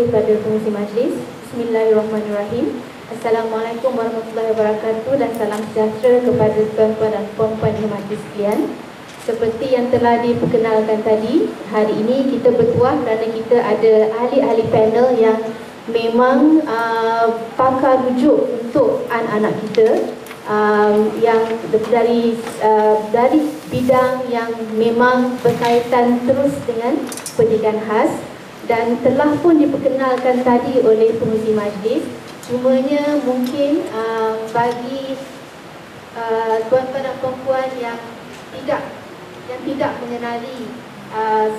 kepada pengurusi majlis. Bismillahirrahmanirrahim. Assalamualaikum warahmatullahi wabarakatuh dan salam sejahtera kepada tuan-tuan dan puan-puan yang dimati sekalian. Seperti yang telah diperkenalkan tadi, hari ini kita bertuah kerana kita ada ahli-ahli panel yang memang pakar rujuk untuk anak-anak kita, yang dari bidang yang memang berkaitan terus dengan pendidikan khas dan telah pun diperkenalkan tadi oleh pengurusi majlis. Cumanya mungkin bagi tuan-tuan dan puan-puan yang tidak mengenali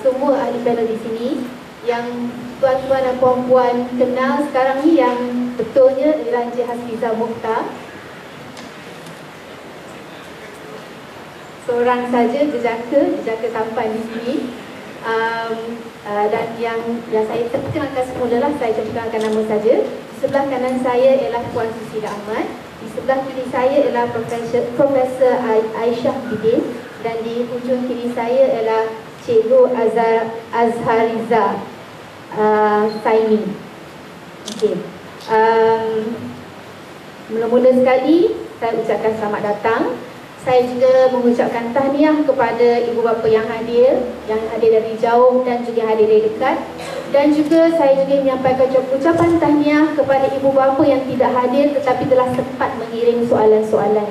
semua ahli panel di sini, yang tuan-tuan dan puan-puan kenal sekarang ni yang betulnya ialah Encik Hafizah Mukhtar. Seorang saja jejaka tampan di sini. Dan yang saya perkenalkan semula, saya perkenalkan nama saja. Di sebelah kanan saya ialah Puan Susila Ahmad. Di sebelah kiri saya ialah Profesor Aisyah Bidin. Dan di hujung kiri saya ialah Cikgu Azhariza Saini. Okey. Mula-mula sekali saya ucapkan selamat datang. Saya juga mengucapkan tahniah kepada ibu bapa yang hadir dari jauh dan juga hadir dari dekat. Dan juga saya juga menyampaikan ucapan tahniah kepada ibu bapa yang tidak hadir tetapi telah sempat mengirim soalan-soalan.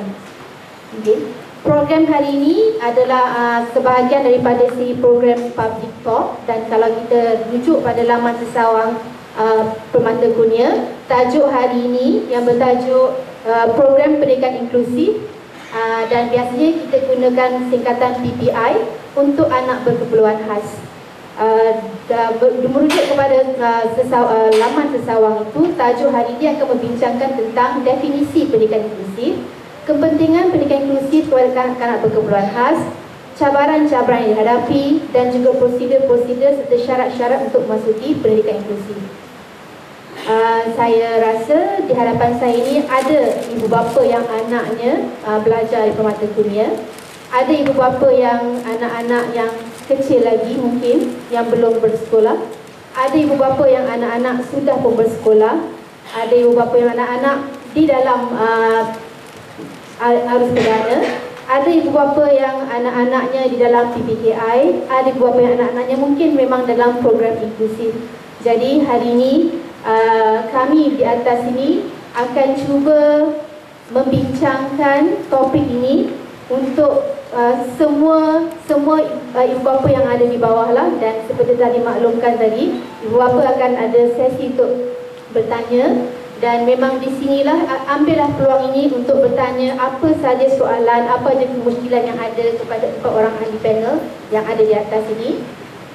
Okay. Program hari ini adalah sebahagian daripada program Public Talk, dan kalau kita rujuk pada laman sesawang Permata Kurnia, tajuk hari ini yang bertajuk Program Pendidikan Inklusif. Dan biasanya kita gunakan singkatan PPI untuk anak berkeperluan khas. Merujuk kepada laman sesawang itu, tajuk hari ini akan membincangkan tentang definisi pendidikan inklusif, kepentingan pendidikan inklusif kepada kanak-kanak berkeperluan khas, cabaran-cabaran yang dihadapi, dan juga prosedur-prosedur serta syarat-syarat untuk memasuki pendidikan inklusif. Saya rasa di hadapan saya ini ada ibu bapa yang anaknya belajar di Permata Kurnia, ada ibu bapa yang anak-anak yang kecil lagi mungkin yang belum bersekolah, ada ibu bapa yang anak-anak sudah pun bersekolah, ada ibu bapa yang anak-anak di dalam arus perdana, ada ibu bapa yang anak-anaknya di dalam PPKI, ada ibu bapa yang anak-anaknya mungkin memang dalam program inklusif. Jadi hari ini kami di atas ini akan cuba membincangkan topik ini untuk semua ibu bapa yang ada di bawah lah. Dan seperti tadi maklumkan tadi, ibu bapa akan ada sesi untuk bertanya, dan memang di sinilah ambillah peluang ini untuk bertanya apa saja soalan, apa saja kemusykilan yang ada kepada 4 orang ahli panel yang ada di atas ini.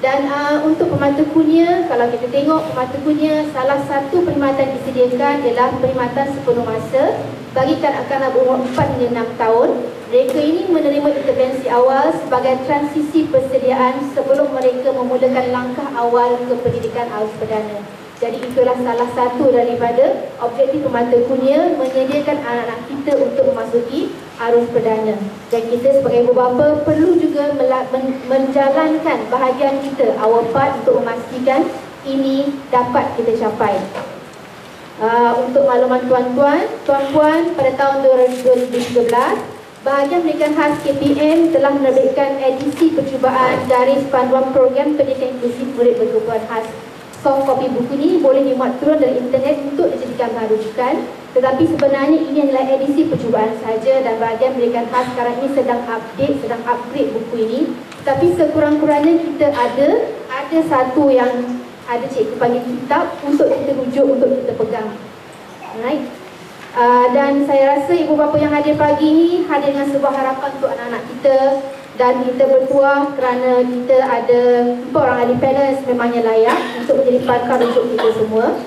Dan untuk Permata Kurnia, kalau kita tengok Permata Kurnia, salah satu perkhidmatan disediakan ialah perkhidmatan sepenuh masa bagi kanak-kanak berumur 4 hingga 6 tahun. Mereka ini menerima intervensi awal sebagai transisi persediaan sebelum mereka memulakan langkah awal ke pendidikan arus perdana. Jadi itulah salah satu daripada objektif Permata Kurnia, menyediakan anak-anak kita untuk memasuki arus perdana. Dan kita sebagai ibu bapa perlu juga menjalankan bahagian kita, our part, untuk memastikan ini dapat kita capai. Untuk makluman tuan-puan, pada tahun 2013, Bahagian Pendidikan Khas KPM telah menerbitkan edisi percubaan garis panduan program pendidikan inklusif murid berkeperluan khas. Soft copy buku ini boleh dimuat turun dari internet untuk dijadikan bahan rujukan, tetapi sebenarnya ini adalah edisi percubaan saja, dan bahagian pendidikan khas sekarang ini sedang upgrade buku ini. Tapi sekurang-kurangnya kita ada satu yang ada cikgu panggil kitab untuk kita rujuk, untuk kita pegang. Alright. Dan saya rasa ibu bapa yang hadir pagi ini hadir dengan sebuah harapan untuk anak-anak kita. Dan kita bertuah kerana kita ada 4 orang ahli panel yang sememangnya layak untuk menjadi pakar rujuk kita semua.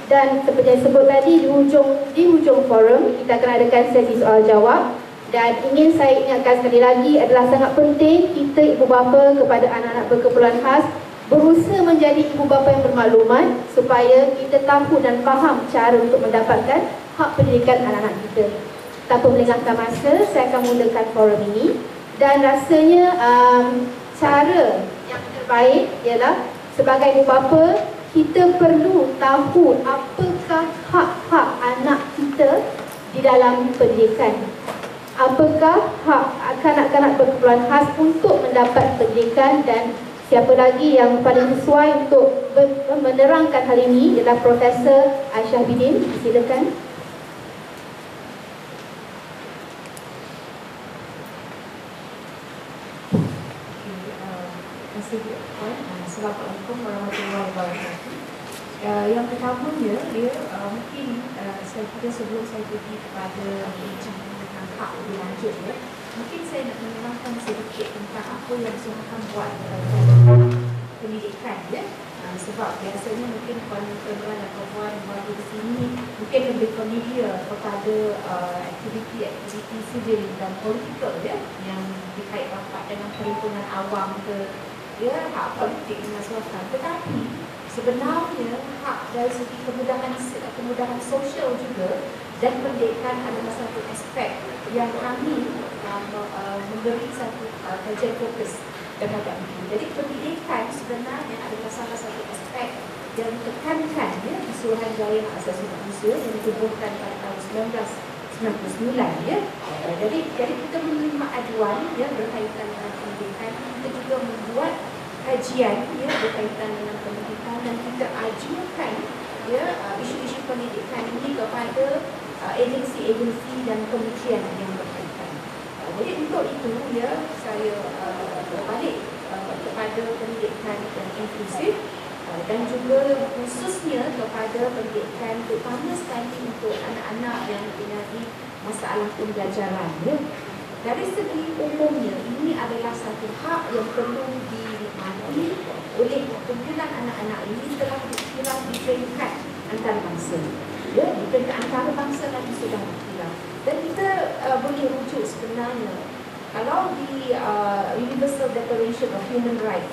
Dan seperti yang sebut tadi, di hujung forum kita akan adakan sesi soal jawab. Dan ingin saya ingatkan sekali lagi, adalah sangat penting kita ibu bapa kepada anak-anak berkeperluan khas berusaha menjadi ibu bapa yang bermaklumat, supaya kita tahu dan faham cara untuk mendapatkan hak pendidikan anak-anak kita. Tanpa melengahkan masa, saya akan mulakan forum ini. Dan rasanya cara yang terbaik ialah Sebagai ibu bapa, kita perlu tahu apakah hak-hak anak kita di dalam pendidikan. Apakah hak kanak-kanak berkeperluan khas untuk mendapat pendidikan, dan siapa lagi yang paling sesuai untuk menerangkan hal ini ialah Profesor Aisyah Bidin. Silakan. Assalamualaikum warahmatullahi wabarakatuh. Yang pertamanya dia mungkin saya kira sebelum saya pergi kepada bincang tentang hak lebih lanjut mungkin saya nak menerangkan sedikit tentang apa yang Suhakan buat dalam pendidikan sebab biasanya mungkin tuan-tuan atau puan baru di sini mungkin lebih familiar kepada aktiviti sivil dan politikal yang dikait rapat dengan perhimpunan awam hak politik dengan swasta. Tetapi sebenarnya hak dari segi kemudahan sosial juga dan pendidikan adalah satu aspek yang kami memberi satu kajian fokus terhadap ini. Jadi pendidikan sebenarnya adalah salah satu aspek yang ditekankan di Suruhanjaya Hak Asasi Manusia yang ditubuhkan pada tahun 1999 Jadi kita menerima aduan berkaitan dengan pendidikan. Kita juga membuat kajian berkaitan dengan pendidikan dan kita ajukan isu-isu pendidikan ini kepada agensi-agensi dan kementerian yang berkaitan. Jadi untuk itu saya berbalik kepada pendidikan yang inklusif dan juga khususnya kepada pendidikan terutama sekali untuk anak-anak yang mempunyai masalah pembelajaran. Dari segi umumnya ini adalah satu hak yang perlu dinikmati oleh kumpulan anak-anak ini telah dikira di peringkat antarabangsa. Di peringkat antarabangsa lagi sudah dikira. Dan kita boleh rujuk sebenarnya kalau di Universal Declaration of Human Rights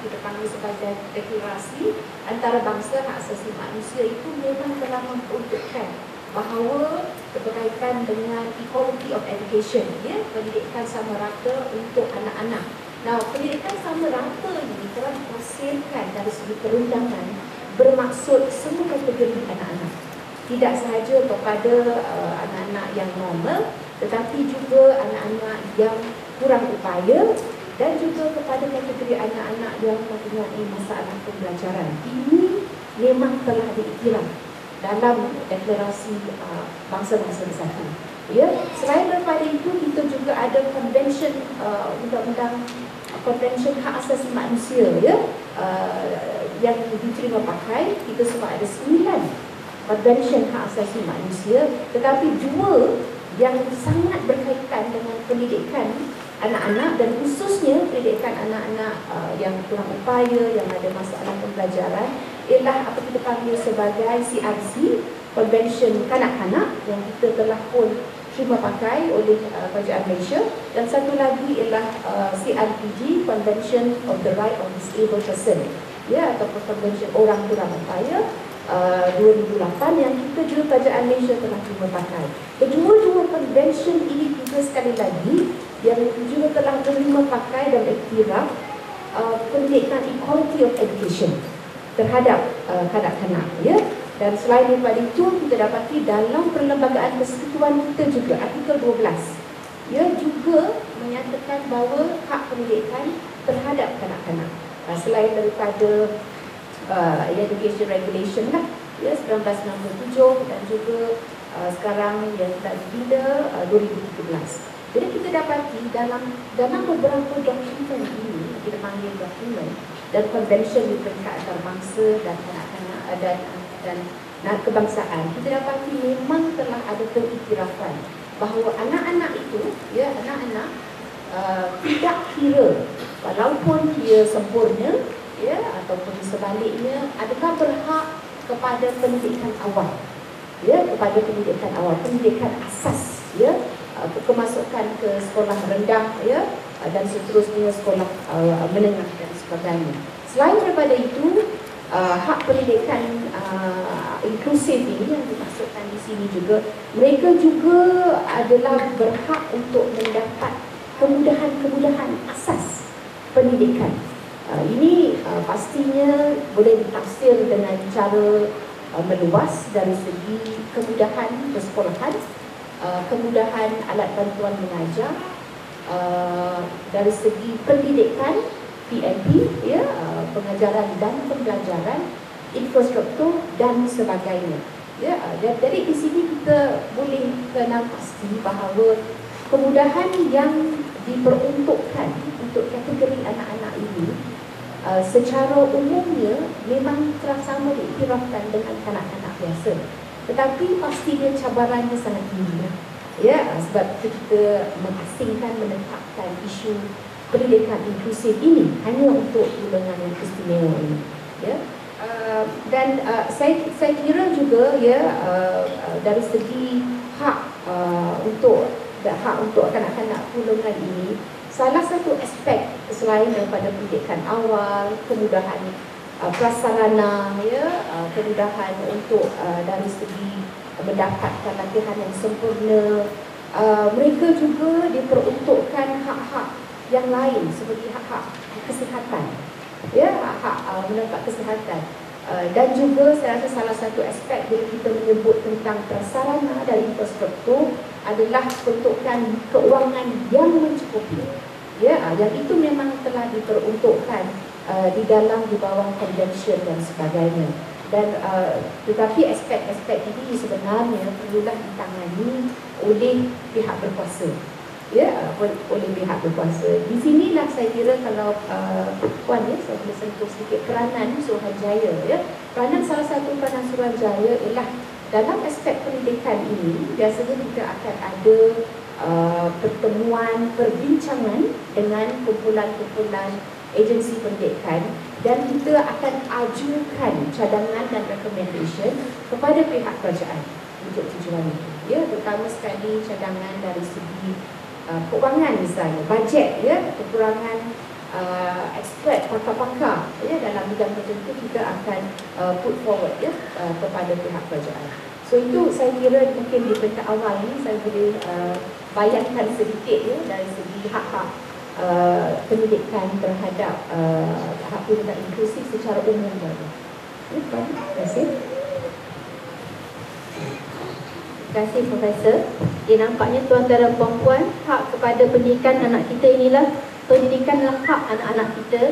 kita panggil sebagai deklarasi antarabangsa hak asasi manusia itu memang telah memperuntukkan bahawa berkaitan dengan equality of education, pendidikan sama rata untuk anak-anak. Nah, pendidikan sama rata ini telah dihasilkan dari segi perundangan bermaksud semua kategori anak-anak. Tidak sahaja kepada anak-anak yang normal, tetapi juga anak-anak yang kurang upaya dan juga kepada kategori anak-anak yang mempunyai masalah pembelajaran. Ini memang telah diiktiraf dalam deklarasi bangsa-bangsa bersatu. Selain daripada itu, kita juga ada konvensyen undang-undang konvensyen hak asasi manusia yang diterima pakai. Kita sebab ada 9 konvensyen hak asasi manusia, tetapi 2 yang sangat berkaitan dengan pendidikan anak-anak dan khususnya pendidikan anak-anak yang kurang upaya, yang ada masalah pembelajaran ialah apa kita panggil sebagai CRC, Convention Kanak-Kanak yang kita telah pun terima pakai oleh Kerajaan Malaysia, dan satu lagi ialah CRPD, Convention of the Right of Disabled Person ataupun Convention Orang Kurang Upaya 2008 yang kita juga Kerajaan Malaysia telah terima pakai. Kedua-dua convention ini juga sekali lagi yang juga telah terima pakai dan iktiraf pendidikan equality of education terhadap kanak-kanak. Dan selain daripada itu, kita dapati dalam Perlembagaan Persekutuan kita juga artikel 12 juga menyatakan bahawa hak pendidikan terhadap kanak-kanak. Selain daripada Education Regulation 1997 dan juga sekarang yang telah dibina 2013. Jadi kita dapati dalam beberapa dokumen ini, kita panggil dokumen dan konvensyen di peringkat antarabangsa dan kanak-kanak dan kebangsaan, kita dapati memang telah ada pengiktirafan bahawa anak-anak itu, anak-anak tidak kira walaupun dia sempurna ataupun sebaliknya, adakah berhak kepada pendidikan awal, kepada pendidikan awal, pendidikan asas, kemasukan ke sekolah rendah, dan seterusnya sekolah menengah dan sebagainya. Selain daripada itu, hak pendidikan inklusif ini yang dimaksudkan di sini juga, mereka juga adalah berhak untuk mendapat kemudahan-kemudahan asas pendidikan. Ini pastinya boleh ditafsir dengan cara meluas dari segi kemudahan persekolahan, kemudahan alat bantuan mengajar, dari segi pendidikan, PMP, ya, pengajaran dan pembelajaran, infrastruktur dan sebagainya. Ya, jadi di sini kita boleh kenal pasti bahawa kemudahan yang diperuntukkan untuk kategori anak-anak ini secara umumnya memang telah sama diiktirafkan dengan kanak-kanak biasa. Tetapi pastinya cabarannya sangat tinggi. Ya, sebab kita mengasingkan, menetapkan isu pendidikan inklusif ini hanya untuk golongan yang istimewa ini. Ya. Dan saya kira juga ya dari segi hak untuk kanak-kanak golongan ini, salah satu aspek selain daripada pendidikan awal, kemudahan prasarana, ya, kemudahan untuk dari segi mendapatkan latihan yang sempurna, mereka juga diperuntukkan hak-hak yang lain seperti hak-hak kesihatan, ya, hak mendapat kesihatan. Dan juga saya rasa salah satu aspek bila kita menyebut tentang prasarana dan infrastruktur adalah peruntukan keuangan yang mencukupi. Ya, yang itu memang telah diperuntukkan di bawah convention dan sebagainya. Dan tetapi aspek-aspek ini sebenarnya perlulah ditangani oleh pihak berkuasa. Ya, oleh pihak berkuasa. Di sinilah saya kira kalau Puan, ya, saya boleh sentuh sedikit peranan Suruhanjaya. Ya. Salah satu peranan Suruhanjaya ialah dalam aspek pendidikan ini biasanya kita akan ada pertemuan, perbincangan dengan kumpulan-kumpulan agensi pendidikan, dan kita akan ajukan cadangan dan recommendation kepada pihak kerajaan untuk tujuan itu. Ya, terutama sekali cadangan dari segi keuangan, misalnya bajet, ya, kekurangan expert, pakar-pakar, ya, dalam bidang tertentu kita akan put forward, ya, kepada pihak kerajaan. So itu saya kira mungkin di peringkat awal ini saya boleh bayangkan sedikit, ya, dari segi hak-hak pendidikan terhadap hak pendidikan inklusif secara umum. Terima kasih. Terima kasih Profesor. Nampaknya tuan-tuan dan puan-puan, hak kepada pendidikan anak kita inilah, pendidikan adalah hak anak-anak kita.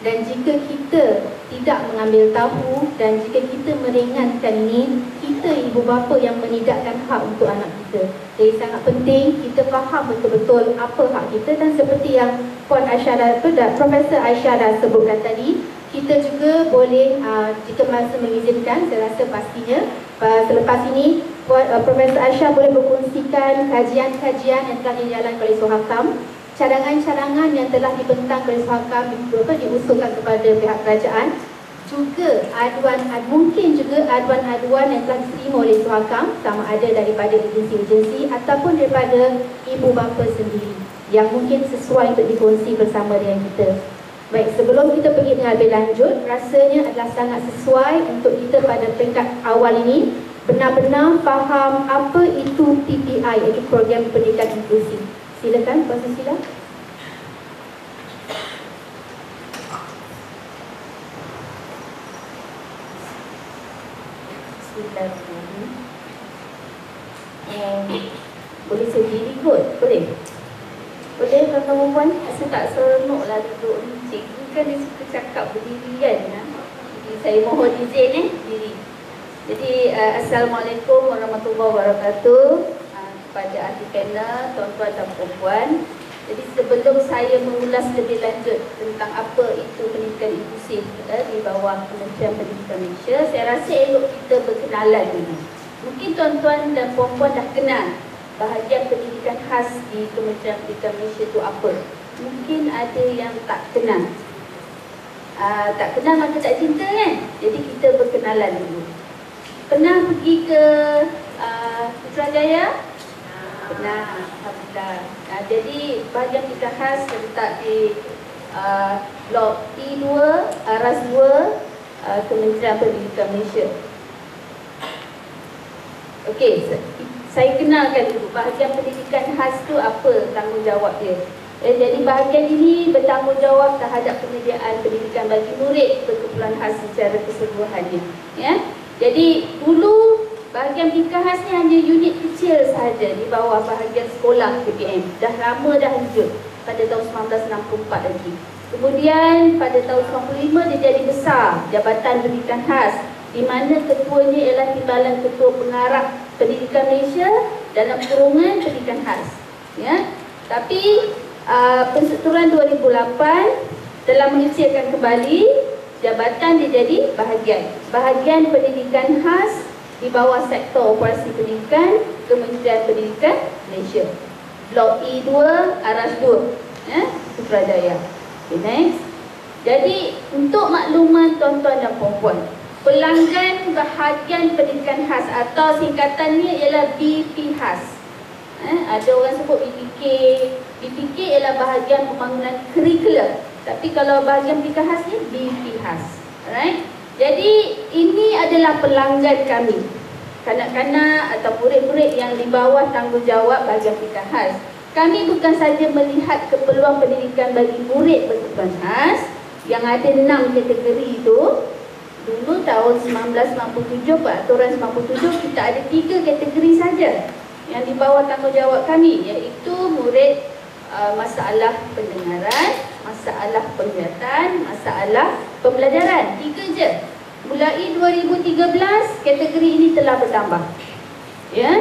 Dan jika kita tidak mengambil tahu dan jika kita meringankan ini, kita ibu bapa yang menidakkan hak untuk anak kita. Jadi sangat penting kita faham betul-betul apa hak kita, dan seperti yang Puan Aisyah dan Profesor Aisyah dah sebutkan tadi, kita juga boleh jika masa mengizinkan, saya rasa pastinya selepas ini Profesor Aisyah boleh berkongsikan kajian-kajian yang telah dijalankan oleh Suhakam, cadangan-cadangan yang telah dibentang oleh Suhakam diusulkan kepada pihak kerajaan, juga mungkin juga aduan-aduan yang telah diterima oleh Suhakam, sama ada daripada agensi-agensi ataupun daripada ibu bapa sendiri yang mungkin sesuai untuk dikongsi bersama dengan kita. Baik, sebelum kita pergi dengan lebih lanjut, rasanya adalah sangat sesuai untuk kita pada peringkat awal ini benar-benar faham apa itu PPI, iaitu Program Pendidikan Inklusif. Silakan, Puan Susila. Bismillahirrahmanirrahim. Boleh saya diri kot? Boleh? Boleh, tuan-tuan puan? Rasa tak seronok lah duduk ni. Cikgu kan dia suka cakap berdirian. Jadi saya mohon izin diri. Jadi Assalamualaikum warahmatullahi wabarakatuh kepada ahli panel, tuan-tuan dan puan-puan. Jadi sebelum saya mengulas lebih lanjut tentang apa itu pendidikan inklusif di bawah Kementerian Pendidikan Malaysia, saya rasa elok kita berkenalan dulu. Mungkin tuan-tuan dan puan-puan dah kenal bahagian pendidikan khas di Kementerian Pendidikan Malaysia itu apa. Mungkin ada yang tak kenal. Tak kenal maka tak cinta, kan? Jadi kita berkenalan dulu. Pernah pergi ke Putrajaya? Pernah, alhamdulillah. Jadi bahagian pendidikan khas terletak di Blok T2, Aras 2, Kementerian Pendidikan Malaysia. Okey, saya kenalkan dulu bahagian pendidikan khas tu apa tanggungjawab dia. Jadi bahagian ini bertanggungjawab terhadap penyediaan pendidikan bagi murid berkeperluan khas secara keseluruhannya. Ya. Jadi dulu bahagian pendidikan khas ni hanya unit kecil sahaja di bawah bahagian sekolah PPM. Dah lama dah wujud pada tahun 1964 lagi. Kemudian pada tahun 1995 dia jadi besar, Jabatan Pendidikan Khas, di mana ketuanya ialah Timbalan Ketua Pengarah Pendidikan Malaysia dalam kurungan pendidikan khas. Ya. Tapi Persetujuan 2008 telah mengecilkan kembali jabatan dia jadi bahagian pendidikan khas di bawah sektor operasi pendidikan Kementerian Pendidikan Malaysia. Blok E2 Aras 2 Putrajaya. Okay, next. Jadi untuk makluman tuan-tuan dan puan-puan, pelanggan bahagian pendidikan khas atau singkatannya ialah BP khas. Ada orang sebut BPK. BPK ialah bahagian pembangunan kurikulum. Tapi kalau bahagian pendidikan khas ni BP khas. Alright. Jadi ini adalah pelanggan kami, kanak-kanak atau murid-murid yang di bawah tanggungjawab bahagian pendidikan khas. Kami bukan saja melihat keperluan pendidikan bagi murid berkebutuhan khas yang ada 6 kategori itu. Dulu tahun 1997, peraturan 97, kita ada 3 kategori saja yang di bawah tanggungjawab kami, iaitu murid masalah pendengaran, masalah penglihatan, masalah pembelajaran. 3 je. Mulai 2013 kategori ini telah bertambah. Ya,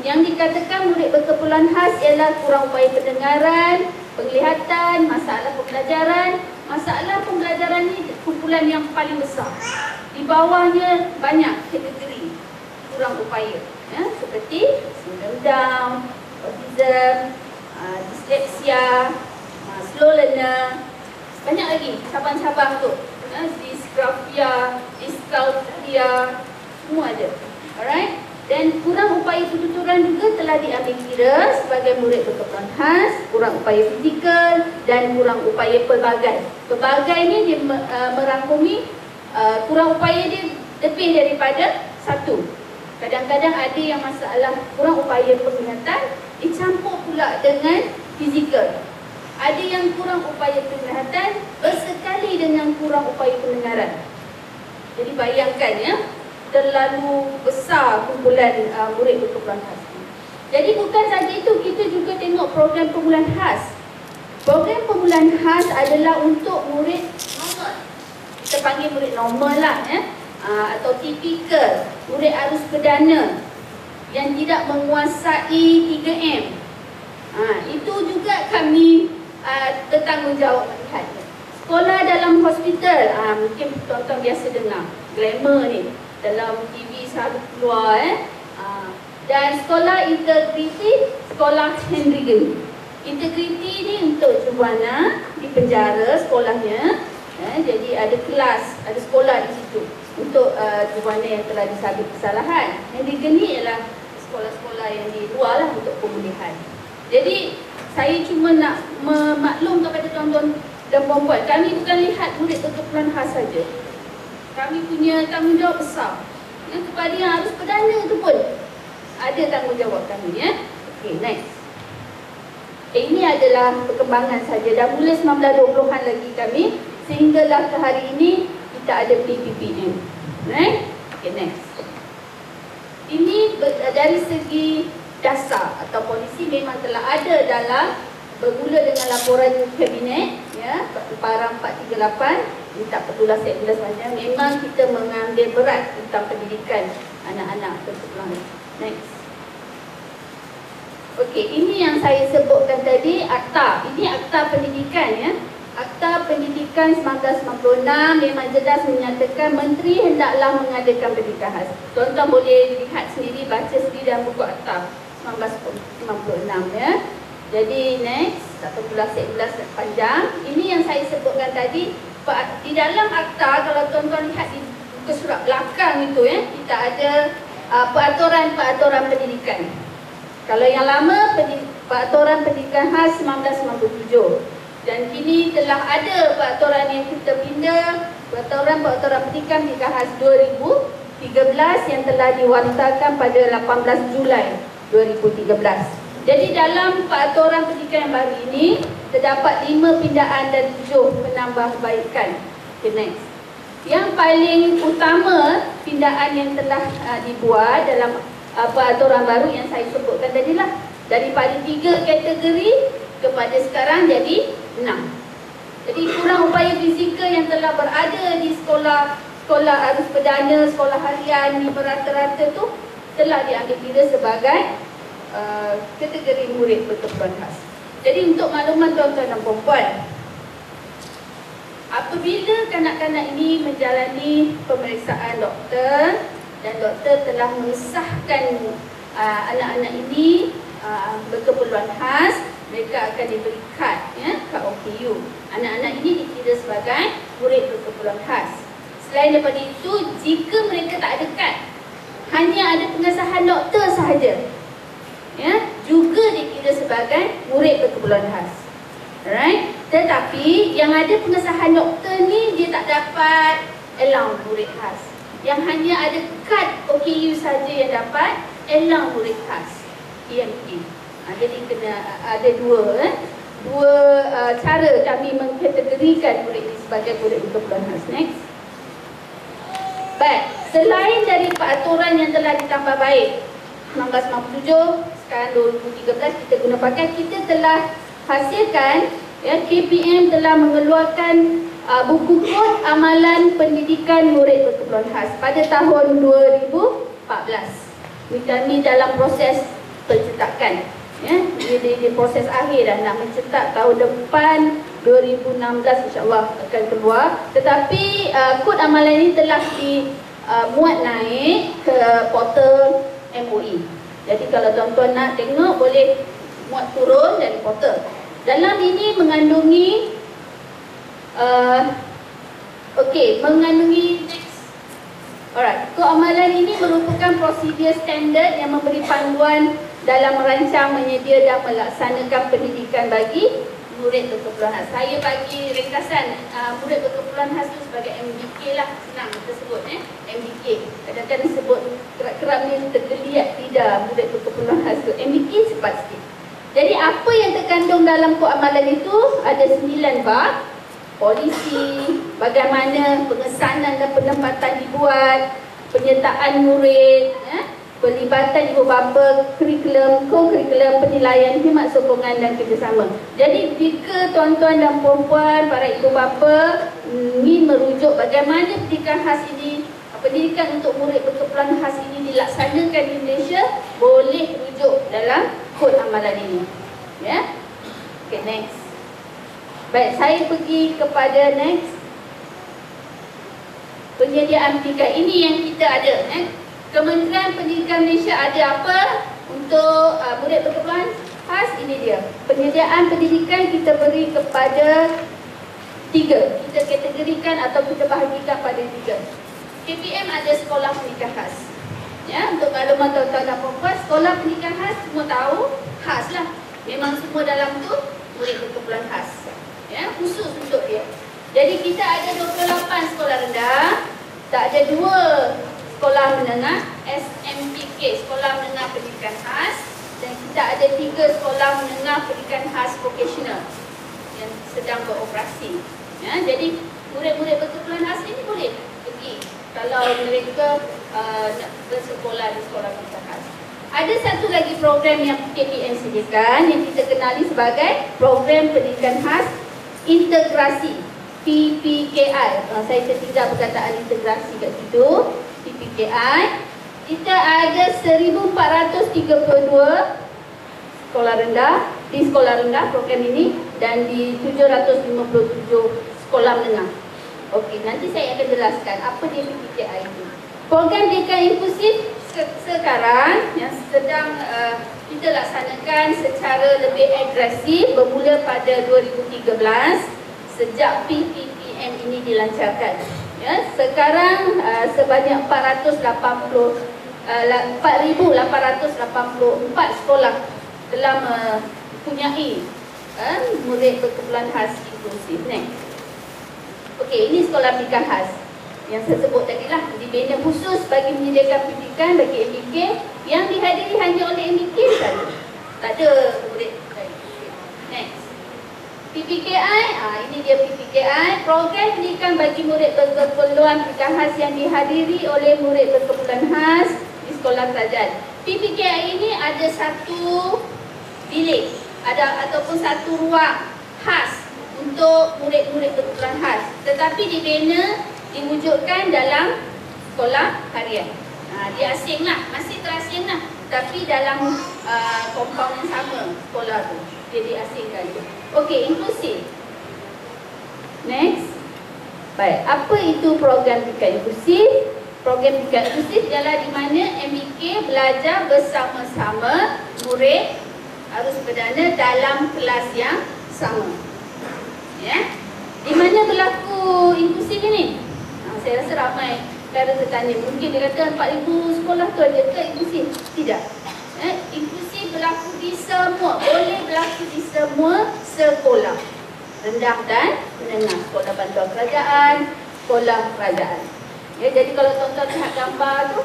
yang dikatakan murid berkeperluan khas ialah kurang upaya pendengaran, penglihatan, masalah pembelajaran. Masalah pembelajaran ini kumpulan yang paling besar. Di bawahnya banyak kategori kurang upaya, ya, seperti syndrome Down, autism, dyslexia, slow learner, banyak lagi cabang-cabang tu, dysgraphia, dyscalculia, semua ada. Alright. Dan kurang upaya penuturan juga telah diambil kira sebagai murid berkeperluan khas, kurang upaya fizikal dan kurang upaya pelbagai. Pelbagai ni dia merangkumi kurang upaya dia lebih daripada satu. Kadang-kadang ada yang masalah kurang upaya penglihatan dicampur pula dengan fizikal. Ada yang kurang upaya penglihatan bersekali dengan kurang upaya pendengaran. Jadi bayangkan, ya, terlalu besar kumpulan murid berkeperluan khas. Jadi bukan saja itu, kita juga tengok program permulaan khas. Program permulaan khas adalah untuk murid normal. Kita panggil murid normal lah, ya. Atau tipikal, murid arus perdana yang tidak menguasai 3M. Itu juga kami bertanggungjawab melihatnya. Sekolah dalam hospital, mungkin tuan-tuan biasa dengar glamour ni dalam TV selalu keluar, dan sekolah integriti, sekolah Hendrigan. Integriti ni untuk Jubana di penjara sekolahnya, jadi ada kelas, ada sekolah di situ untuk Jubana yang telah disabit kesalahan. Hendrigan ni ialah sekolah-sekolah yang di luar lah untuk pemulihan. Jadi saya cuma nak memaklum kepada tuan-tuan dan puan-puan, kami bukan lihat murid berkeperluan khas saja. Kami punya tanggungjawab besar. Ya, kepada yang harus perdana tu pun ada tanggungjawab kami, ya. Okey, next. Ini adalah perkembangan saja. Dah mula 1920-an lagi kami sehinggalah ke hari ini kita ada PPPM. Right? Okey, next. Ini dari segi dasar atau polisi memang telah ada dalam bermula dengan laporan kabinet, ya, Parang 438. Tak perlulah saya jelas panjang. Memang kita mengambil berat tentang pendidikan anak-anak berkeperluan. Next. Okey, ini yang saya sebutkan tadi, akta. Ini akta pendidikan, ya. Akta Pendidikan 1996 memang jelas menyatakan menteri hendaklah mengadakan pendidikan khas. Tuan-tuan boleh lihat sendiri, baca sendiri dalam buku akta 1996, ya. Jadi next, tak perlulah saya jelas panjang. Ini yang saya sebutkan tadi. Di dalam akta, kalau tuan-tuan lihat di buku surat belakang itu, ya, kita ada peraturan-peraturan pendidikan. Kalau yang lama, peraturan pendidikan khas 1997. Dan kini telah ada peraturan yang kita pindah, peraturan pendidikan khas 2013 yang telah diwartakan pada 18 Julai 2013. Jadi dalam peraturan pendidikan yang baru ini terdapat 5 pindaan dan 7 penambahbaikan. Okay, next. Yang paling utama pindaan yang telah dibuat dalam peraturan baru yang saya sebutkan tadilah, daripada 3 kategori kepada sekarang jadi 6. Jadi kurang upaya fizikal yang telah berada di sekolah arus perdana, sekolah harian di merata-rata tu telah diambil kira sebagai kategori murid berkeperluan khas. Jadi untuk makluman tuan-tuan dan puan-puan, apabila kanak-kanak ini menjalani pemeriksaan doktor dan doktor telah mengesahkan anak-anak ini berkeperluan khas, mereka akan diberi kad, kad OKU. Anak-anak ini dikira sebagai murid berkeperluan khas. Selain daripada itu, jika mereka tak ada kad, hanya ada pengesahan doktor sahaja, juga dikira sebagai murid berkeperluan khas. Alright? Tetapi yang ada pengesahan doktor ni dia tak dapat allow murid khas. Yang hanya ada kad OKU saja yang dapat allow murid khas. EMK. Jadi kena ada dua cara kami mengkategorikan murid ini sebagai murid berkeperluan khas. Next. Baik, selain dari peraturan yang telah ditambah baik 1997, sekarang 2013 kita guna pakai, kita telah hasilkan, KPM telah mengeluarkan buku kod amalan pendidikan murid berkeperluan khas pada tahun 2014. Kami dalam proses pencetakan, di proses akhir dah nak mencetak tahun depan 2016 insyaAllah akan keluar. Tetapi kod amalan ini telah dimuat naik ke portal MOE. Jadi kalau tuan-tuan nak tengok boleh muat turun dari portal. Dalam ini mengandungi mengandungi alright, kod amalan ini merupakan prosedur standard yang memberi panduan dalam merancang, menyedia dan melaksanakan pendidikan bagi murid berkeperluan khas. Saya bagi ringkasan murid berkeperluan khas itu sebagai MBK lah, senang kita sebut MBK. Kadang-kadang sebut kerap-kerap ni tergeliat tidak murid berkeperluan khas itu. MBK cepat sikit. Jadi apa yang terkandung dalam kod amalan itu ada 9 bab. Polisi, bagaimana pengesanan dan penempatan dibuat, penyertaan murid, pelibatan ibu bapa, kurikulum, co-kurikulum, penilaian, khidmat sokongan dan kerjasama. Jadi jika tuan-tuan dan puan-puan, para ibu bapa ingin merujuk bagaimana pendidikan khas ini, pendidikan untuk murid berkeperluan khas ini dilaksanakan di Malaysia, boleh rujuk dalam kod amalan ini. Okay, next. Baik, saya pergi kepada next. Penyediaan pendidikan ini yang kita ada. Kementerian Pendidikan Malaysia ada apa untuk murid berkeperluan khas? Ini dia. Penyediaan pendidikan kita beri kepada 3. Kita kategorikan atau kita bahagikan pada 3. KPM ada sekolah pendidikan khas. Untuk makluman tuan-tuan dan puan-puan, sekolah pendidikan khas semua tahu khas lah. Memang semua dalam tu murid berkeperluan khas. Khusus untuk dia. Jadi kita ada 28 sekolah rendah, tak ada 2 sekolah menengah SMPK, sekolah menengah pendidikan khas, dan kita ada 3 sekolah menengah pendidikan khas vocational yang sedang beroperasi. Jadi murid-murid berkeperluan khas ini boleh pergi kalau mereka nak bersekolah di sekolah pendidikan khas. Ada satu lagi program yang KPM sediakan yang kita kenali sebagai program pendidikan khas integrasi, PPKI. Saya tertinggal perkataan integrasi kat situ. PPKI. Kita ada 1432 sekolah rendah di sekolah rendah program ini dan di 757 sekolah menengah. Okey, nanti saya akan jelaskan apa dia PPKI itu. Program pendidikan inklusif sekarang yang sedang kita laksanakan secara lebih agresif bermula pada 2013 sejak PPPM ini dilancarkan. Sekarang sebanyak 4,884 sekolah telah mempunyai murid berkeperluan khas inklusif. Okey, ini sekolah pendidikan khas yang saya sebut tadi lah, dibina khusus bagi menyediakan pendidikan bagi MBK yang dihadiri hanya oleh MBK saja. tak ada murid. Next. PPKI, ini dia PPKI, program pendidikan bagi murid berkeperluan khas yang dihadiri oleh murid berkeperluan khas di sekolah kerajaan. PPKI ini ada satu bilik, ataupun satu ruang khas untuk murid-murid berkeperluan khas, tetapi dibina diwujudkan dalam sekolah harian. Dia asing lah, masih terasing lah, tapi dalam kompaun yang sama sekolah tu, dia diasingkan. Okey, inklusif. Next. Baik, apa itu program pendidikan inklusif? Program pendidikan inklusif ialah di mana MBK belajar bersama-sama murid harus berdana dalam kelas yang sama. Ya. Di mana berlaku inklusif ini? Saya rasa ramai cara tertanya. Mungkin dia kata 4,000 sekolah tu ada ke inklusif? Tidak. Inklusif berlaku di semua, boleh berlaku di semua sekolah rendah dan menengah, sekolah bantuan kerajaan, sekolah kerajaan. Ya, jadi kalau tuan-tuan lihat gambar tu,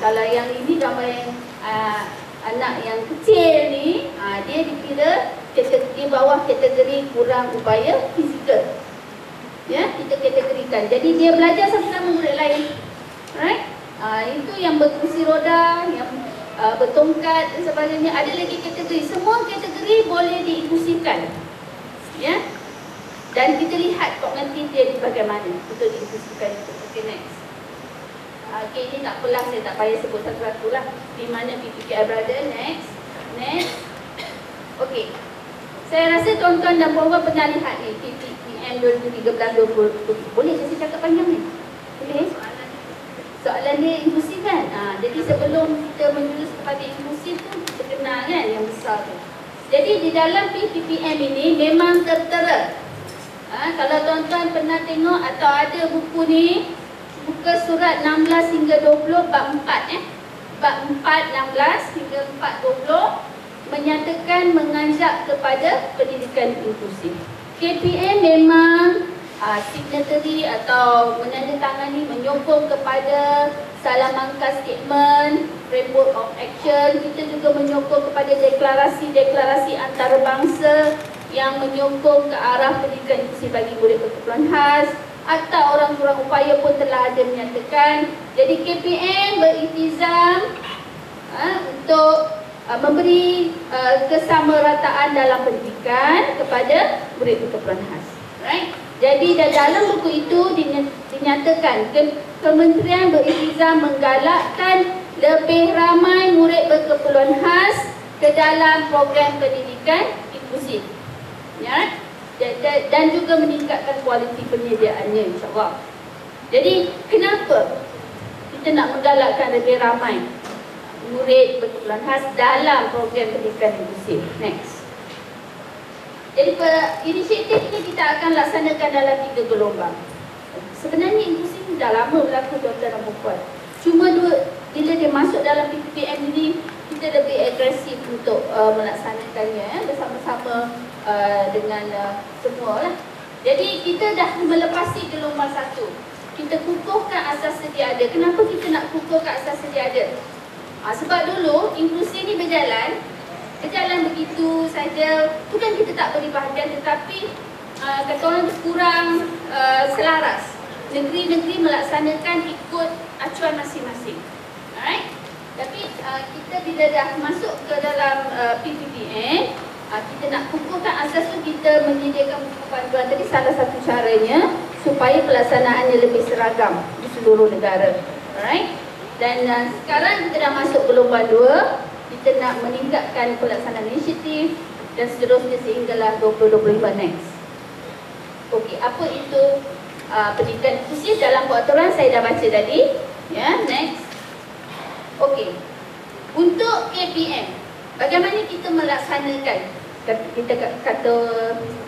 kalau yang ini gambar yang anak yang kecil ni, dia dikira di bawah kategori kurang upaya fizikal. Ya, kita kategorikan. Jadi dia belajar sama-sama murid lain. Right? Itu yang berkursi roda, yang bertongkat dan sebagainya. Ada lagi kategori. Semua kategori boleh diinklusifkan. Ya. Dan kita lihat kognitif dia di bagaimana untuk diinklusifkan itu. Okay, next. Okay, ini tak apalah, saya tak payah sebut satu-satu lah di mana PPKI berada. Next. Next. Okay. Saya rasa tuan-tuan dan puan-puan pernah lihat ni PPKM 2013-2020. Boleh saya cakap panjang ni? Boleh? Soalan dia inklusif kan? Jadi sebelum kita menjurus kepada inklusif tu, kita kenal kan yang besar tu. Jadi di dalam PPKM ini memang tertera. Kalau tuan-tuan pernah tengok atau ada buku ni, buka surat 16 hingga 20 bab 4 bab 4 16 hingga 4 20 menyatakan mengajak kepada pendidikan inklusif. KPM memang signatory atau menandatangani menyokong kepada Salamanca Statement, Framework of Action. Kita juga menyokong kepada deklarasi-deklarasi antarabangsa yang menyokong ke arah pendidikan inklusif bagi murid berkeperluan khas. Akta Orang Kurang Upaya pun telah ada menyatakan. Jadi KPM beriltizam untuk memberi kesamarataan dalam pendidikan kepada murid berkeperluan khas. Right? Jadi dalam buku itu dinyatakan Kementerian beriltizam menggalakkan lebih ramai murid berkeperluan khas ke dalam program pendidikan inklusif. Ya? Dan juga meningkatkan kualiti penyediaannya, insya-Allah. Jadi kenapa kita nak menggalakkan lebih ramai murid berkeperluan khas dalam program pendidikan inklusif? Next. Jadi inisiatif ini kita akan laksanakan dalam 3 gelombang. Sebenarnya inklusif ini dah lama berlaku, tuan-tuan dan puan-puan. Cuma bila dia masuk dalam PPKM ini, kita lebih agresif untuk melaksanakannya bersama-sama dengan semua lah. Jadi kita dah melepasi gelombang 1. Kita kukuhkan asas sedia ada. Kenapa kita nak kukuhkan asas sedia ada? Sebab dulu inklusi ni berjalan begitu saja. Bukan kita tak beri perhatian, tetapi kata orang kurang selaras. Negeri-negeri melaksanakan ikut acuan masing-masing. Alright? Tapi kita bila dah masuk ke dalam PPKM, kita nak kukuhkan asas tu, kita menyediakan buku panduan. Tadi salah satu caranya supaya pelaksanaannya lebih seragam di seluruh negara. Alright? Dan sekarang kita dah masuk gelombang 2. Kita nak meningkatkan pelaksanaan inisiatif dan seterusnya sehinggalah 2025 next. Okey, apa itu pendidikan inklusif? Dalam peraturan saya dah baca tadi. Ya, next. Okey. Untuk KPM, bagaimana kita melaksanakan? Kita kata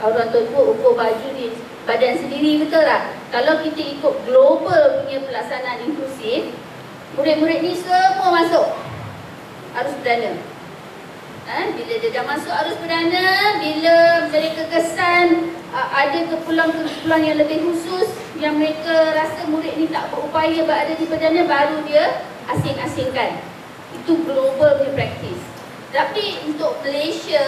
orang tua ukur baju di badan sendiri, betul tak? Kalau kita ikut global punya pelaksanaan inklusif, murid-murid ni semua masuk harus berdana. Bila dia dah masuk harus berdana, bila mereka kesan ada keperluan-keperluan yang lebih khusus yang mereka rasa murid ni tak berupaya berada di berdana, baru dia asing-asingkan. Itu global punya praktis. Tapi untuk Malaysia,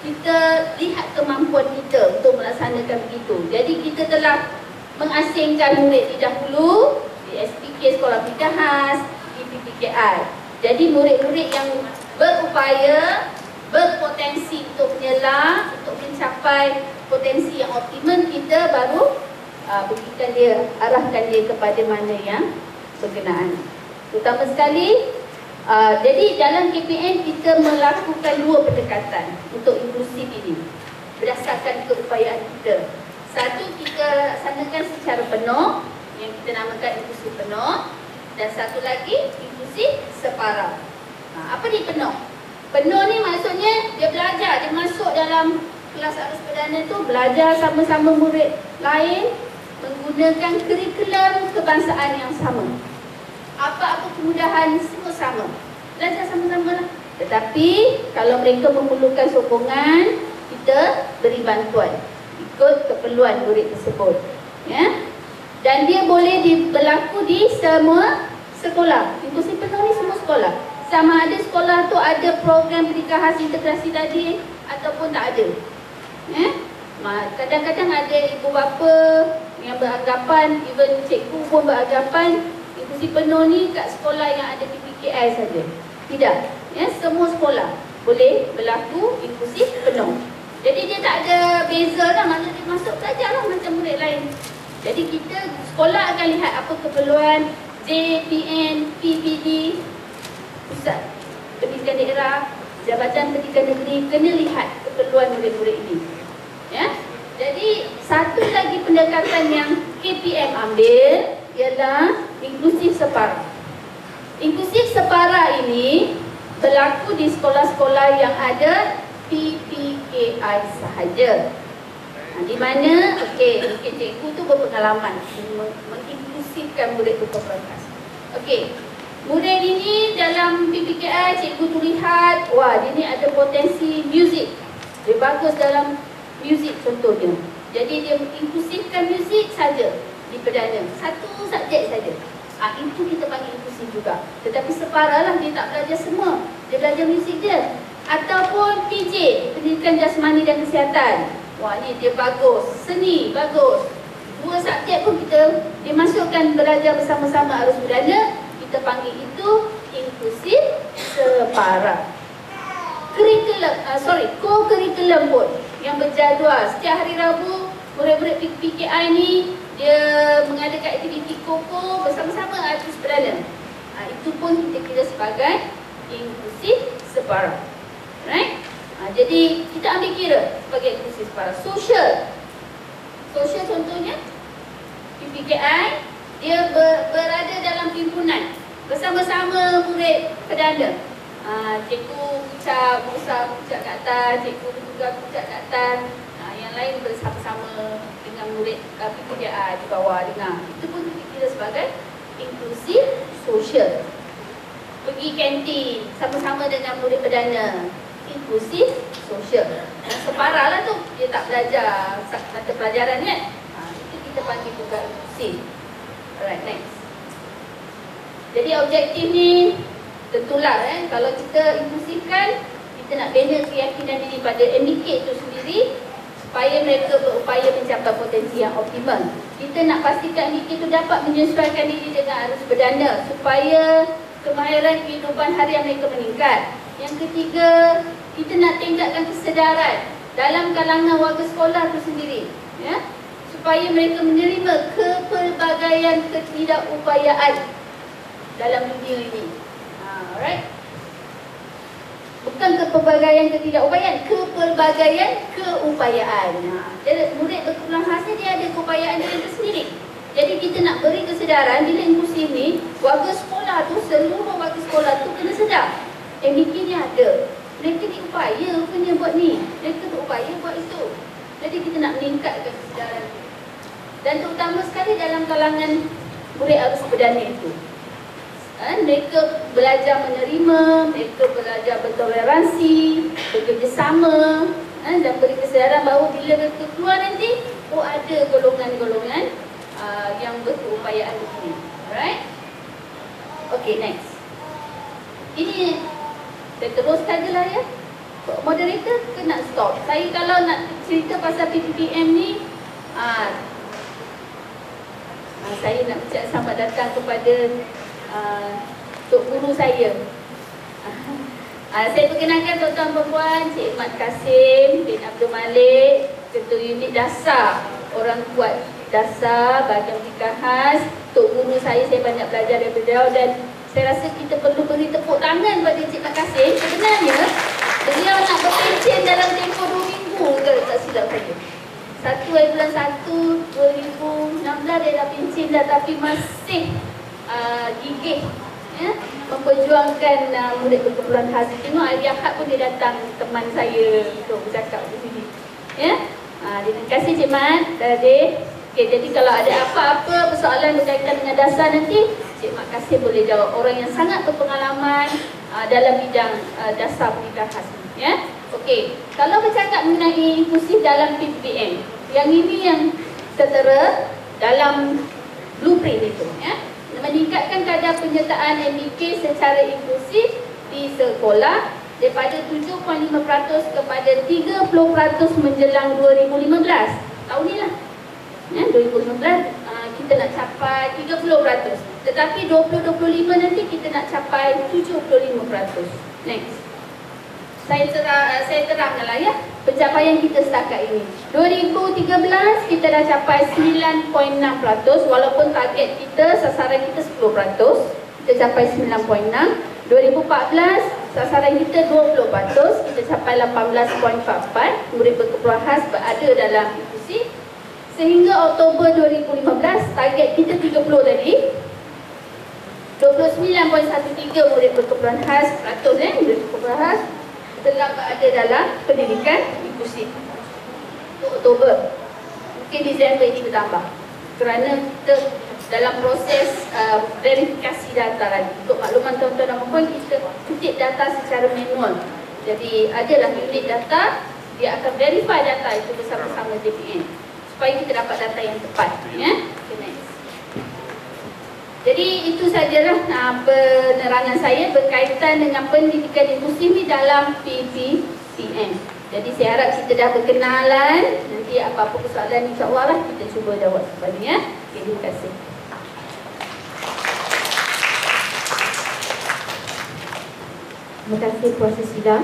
kita lihat kemampuan kita untuk melaksanakan begitu. Jadi kita telah mengasingkan murid di dahulu di SPK Sekolah Pendidikan Khas, di PPKI. Jadi murid-murid yang berupaya, berpotensi untuk menyelam, untuk mencapai potensi yang optimum, kita baru berikan dia, arahkan dia kepada mana yang berkenaan. Terutama sekali, jadi dalam KPM kita melakukan dua pendekatan untuk inklusif ini berdasarkan keupayaan kita. Satu, kita laksanakan secara penuh yang kita namakan inklusif penuh, dan satu lagi inklusif separa. Apa ni penuh? Penuh ni maksudnya dia belajar, dia masuk dalam kelas arus perdana tu belajar sama-sama murid lain menggunakan kurikulum kebangsaan yang sama. Apa-apa kemudahan semua sama. Belajar sama-sama lah. Tetapi kalau mereka memerlukan sokongan, kita beri bantuan ikut keperluan murid tersebut. Ya? Dan dia boleh berlaku di semua sekolah. Inklusif penuh ni semua sekolah. Sama ada sekolah tu ada program pendidikan khas integrasi tadi ataupun tak ada. Ya? Kadang-kadang ada ibu bapa yang beranggapan, even cikgu pun beranggapan inklusif penuh ni kat sekolah yang ada PPKI saja. Tidak. Ya, semua sekolah boleh berlaku inklusif penuh. Jadi dia tak ada beza lah, maksudnya dia masuk belajar lah macam murid lain. Jadi kita sekolah akan lihat apa keperluan JPN, PPD, Pusat Pendidikan Daerah, Jabatan Pendidikan Negeri, kena lihat keperluan murid-murid ini. Ya. Jadi satu lagi pendekatan yang KPM ambil ialah inklusif separa. Inklusif separa ini berlaku di sekolah-sekolah yang ada PPKI sahaja. Di mana, mungkin cikgu tu berpengalaman menginklusifkan murid berkelas. Murid ini dalam PPKI, cikgu tu lihat, wah dia ni ada potensi muzik. Dia bagus dalam muzik contohnya. Jadi dia menginklusifkan muzik saja di perdana. Satu subjek saja. Itu kita panggil inklusif juga. Tetapi separalah, dia tak belajar semua. Dia belajar muzik je. Ataupun PJ, Pendidikan Jasmani dan Kesihatan. Wah ni dia bagus. Seni bagus. Dua subjek pun kita dimasukkan belajar bersama-sama arus perdana. Kita panggil itu inklusif separa. Co-curriculum pun yang berjadual. Setiap hari Rabu, murid-murid PKI ni dia mengadakan aktiviti koko bersama-sama arus perdana. Itu pun kita kira sebagai inklusif separa. Right? Jadi kita ambil kira sebagai inklusif separa. Social contohnya PPKI, dia berada dalam himpunan bersama-sama murid perdana. Cikgu berusaha pucat kat atas, cikgu juga pucat kat atas, yang lain bersama-sama dengan murid PPKI di bawah dengar. Itu pun kita sebagai inklusif sosial. Pergi kantin sama-sama dengan murid perdana, inklusif sosial. Separa lah tu, dia tak belajar mata pelajaran kan. Itu kita panggil juga inklusif. Alright, next. Jadi objektif ni tentulah kalau kita inklusifkan, kita nak bina keyakinan diri pada MDK itu sendiri supaya mereka berupaya mencapai potensi yang optimal. Kita nak pastikan MDK itu dapat menyesuaikan diri dengan arus perdana supaya kemahiran kehidupan harian mereka meningkat. Yang ketiga, kita nak tingkatkan kesedaran dalam kalangan warga sekolah itu sendiri, ya, supaya mereka menerima kepelbagaian ketidakupayaan dalam dunia ini. Alright. Bukan kepelbagaian ketidakupayaan, kepelbagaian keupayaan. Jadi murid berkelas khasnya dia ada keupayaan dia sendiri. Jadi kita nak beri kesedaran bila inklusif ni, warga sekolah tu, seluruh warga sekolah tu kena sedar. MDK ni ada. Mereka diupaya punya buat ni. Mereka berupaya buat itu. Jadi kita nak meningkatkan kesedaran. Dan terutama sekali dalam kalangan murid arus perdana itu. Mereka belajar menerima, mereka belajar bertoleransi, bekerjasama, dan beri kesedaran bahawa bila mereka keluar nanti, ada golongan-golongan yang berkeupayaan di sini. Alright? Okay, next. Ini Saya teruskan je lah ya. Moderator kena stop. Saya kalau nak cerita pasal PPPM ni, saya nak ucap selamat datang kepada Tok Guru saya. Saya perkenalkan tuan-tuan perempuan, Cik Mat Kasim bin Abdul Malik, Ketua Unit Dasar Orang Kuat Dasar Bahagian Fikah Khas. Tok Guru saya banyak belajar daripada beliau dan saya rasa kita perlu beri tepuk tangan kepada Cik Mat Kasim. Sebenarnya beliau nak berpencen dalam tempoh 2 minggu ke tak silap saya. 1 bulan 1 2016 dia dah pencen dah, tapi masih gigih ya, memperjuangkan murid berkeperluan khas. Tengok hari Ahad pun dia datang teman saya untuk bercakap di sini. Ya. Terima kasih Cik Mat tadi. Okey, jadi kalau ada apa-apa persoalan berkaitan dengan dasar nanti, Cik Mat Kasim boleh jawab. Orang yang sangat berpengalaman dalam bidang dasar pendidikan khas. Ya. Okey, kalau bercakap mengenai inklusif dalam PPPM, yang ini yang tertera dalam blueprint itu, ya. Meningkatkan kadar penyertaan MBK secara inklusif di sekolah daripada 7.5% kepada 30% menjelang 2015. Tahun ni lah. Ya, 2015 kita nak capai 30%. Tetapi 2025 nanti kita nak capai 75%. Next. Saya terangkanlah ya pencapaian kita setakat ini. 2013 kita dah capai 9.6%, walaupun target kita, sasaran kita 10%, kita capai 9.6. 2014 sasaran kita 20%, kita capai 18.44. Murid berkeperluan khas berada dalam inklusi. Sehingga Oktober 2015 target kita 30 tadi. 29.13 murid berkeperluan khas murid berkeperluan khas telah berada dalam pendidikan inklusif. Untuk Oktober, mungkin Disember ini bertambah kerana kita dalam proses verifikasi data lagi. Untuk makluman tuan-tuan dan puan, kita kutip data secara manual. Jadi adalah unit data, dia akan verify data itu bersama-sama DPN supaya kita dapat data yang tepat. Ya? Okay, next. Jadi itu sajalah penerangan saya berkaitan dengan pendidikan inklusif ni dalam PPPM. Jadi saya harap kita dah berkenalan. Nanti apa-apa persoalan insya-Allah lah kita cuba jawab sebenarnya. Okay, terima kasih. Terima kasih Puan Susila.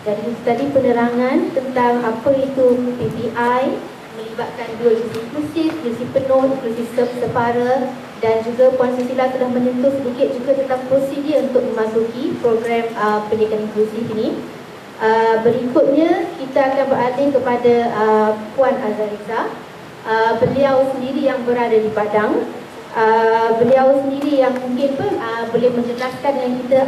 Jadi tadi penerangan tentang apa itu PPI, melibatkan dua inklusif, inklusif penuh, inklusif separa, dan juga Puan Susila telah menyentuh sedikit juga tentang prosedur untuk memasuki program pendidikan inklusif ini. Berikutnya kita akan beralih kepada Puan Azariza. Beliau sendiri yang berada di Padang. Beliau sendiri yang mungkin pun boleh menjelaskan dengan kita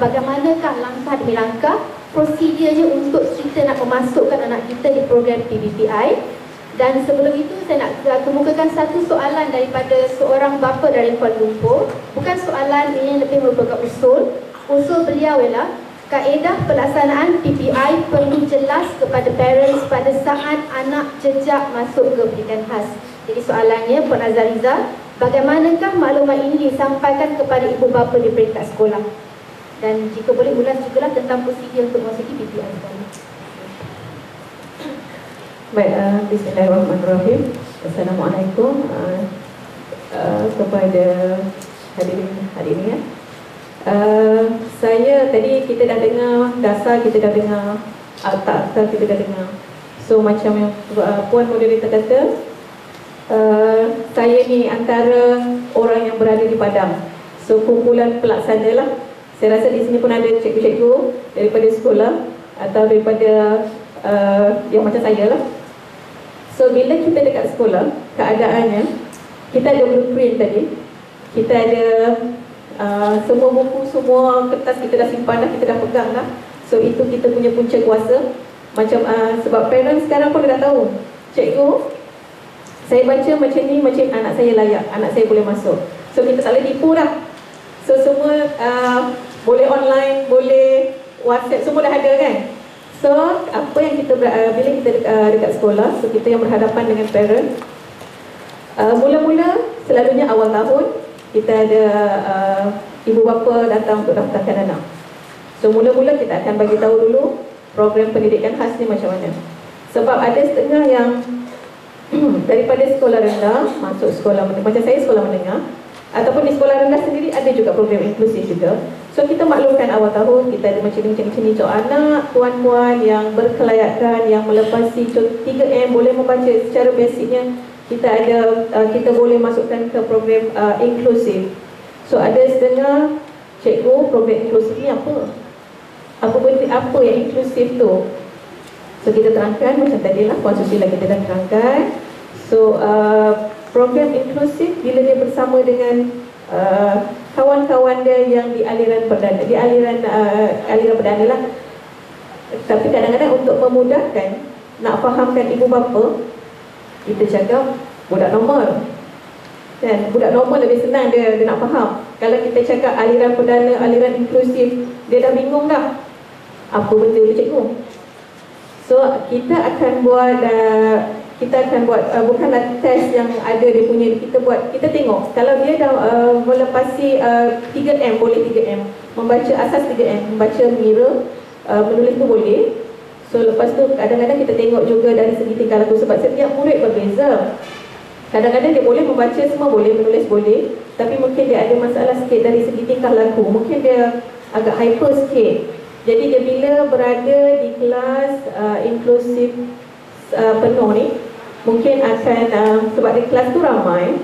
bagaimanakah langkah demi langkah prosedurnya untuk kita nak memasukkan anak kita di program PPPI. Dan sebelum itu saya nak kemukakan satu soalan daripada seorang bapa dari Kuala Lumpur. Bukan soalan ini, lebih merupakan usul. Usul beliau ialah kaedah pelaksanaan PPI perlu jelas kepada parents pada saat anak jejak masuk ke pendidikan khas. Jadi soalannya Puan Azariza, bagaimanakah maklumat ini disampaikan kepada ibu bapa di peringkat sekolah? Dan jika boleh ulas jugalah tentang prosedur untuk memasuki PPI sekolah. Baik, bismillahirrahmanirrahim. Assalamualaikum kepada hadirin hari ini ya. Saya tadi kita dah dengar dasar, kita dah dengar akta-akta, kita dah dengar. So macam yang Puan Moderator kata, saya ni antara orang yang berada di Padang. So kumpulan pelaksana lah. Saya rasa di sini pun ada cikgu-cikgu daripada sekolah atau daripada yang macam saya lah. So bila kita dekat sekolah, keadaannya kita ada blueprint tadi. Kita ada semua buku, semua kertas kita dah simpan dah, kita dah pegang dah. So itu kita punya punca kuasa. Macam sebab parents sekarang pun dah tahu, cikgu, saya baca macam ni, macam anak saya layak, anak saya boleh masuk. So kita tak boleh tipu dah. So semua boleh online, boleh WhatsApp, semua dah ada kan. So apa yang kita bila kita dekat sekolah, so kita yang berhadapan dengan parent, mula-mula selalunya awal tahun kita ada ibu bapa datang untuk daftarkan anak. So mula-mula kita akan bagi tahu dulu program pendidikan khas ni macam mana. Sebab ada setengah yang daripada sekolah rendah masuk sekolah menengah, macam saya sekolah menengah, ataupun di sekolah rendah sendiri ada juga program inklusif juga. So kita maklumkan awal tahun kita ada macam ni untuk anak puan-puan yang berkelayakan, yang melepasi 3M boleh membaca secara basicnya. Kita boleh masukkan ke program inklusif. So ada setengah cikgu program inklusif ni apa? Apa yang inklusif tu? So kita terangkan macam tadilah Puan Susila kita dah terangkan. So program inklusif bila dia bersama dengan kawan-kawan dia yang di aliran perdana, aliran perdana lah. Tapi kadang-kadang untuk memudahkan nak fahamkan ibu bapa, kita cakap budak normal. Kan? Budak normal lebih senang dia nak faham. Kalau kita cakap aliran perdana, aliran inklusif, dia dah bingung dah. Apa benda tu cikgu? So kita akan buat bukanlah test yang ada dia punya, kita tengok kalau dia dah melepasi 3M, boleh 3M, membaca asas 3M, membaca mira, menulis tu boleh. So lepas tu kadang-kadang kita tengok juga dari segi tingkah laku, sebab setiap murid berbeza. Kadang-kadang dia boleh membaca semua, boleh menulis boleh, tapi mungkin dia ada masalah sikit dari segi tingkah laku, mungkin dia agak hyper sikit. Jadi dia bila berada di kelas inklusif penuh ni, mungkin akan sebab di kelas tu ramai,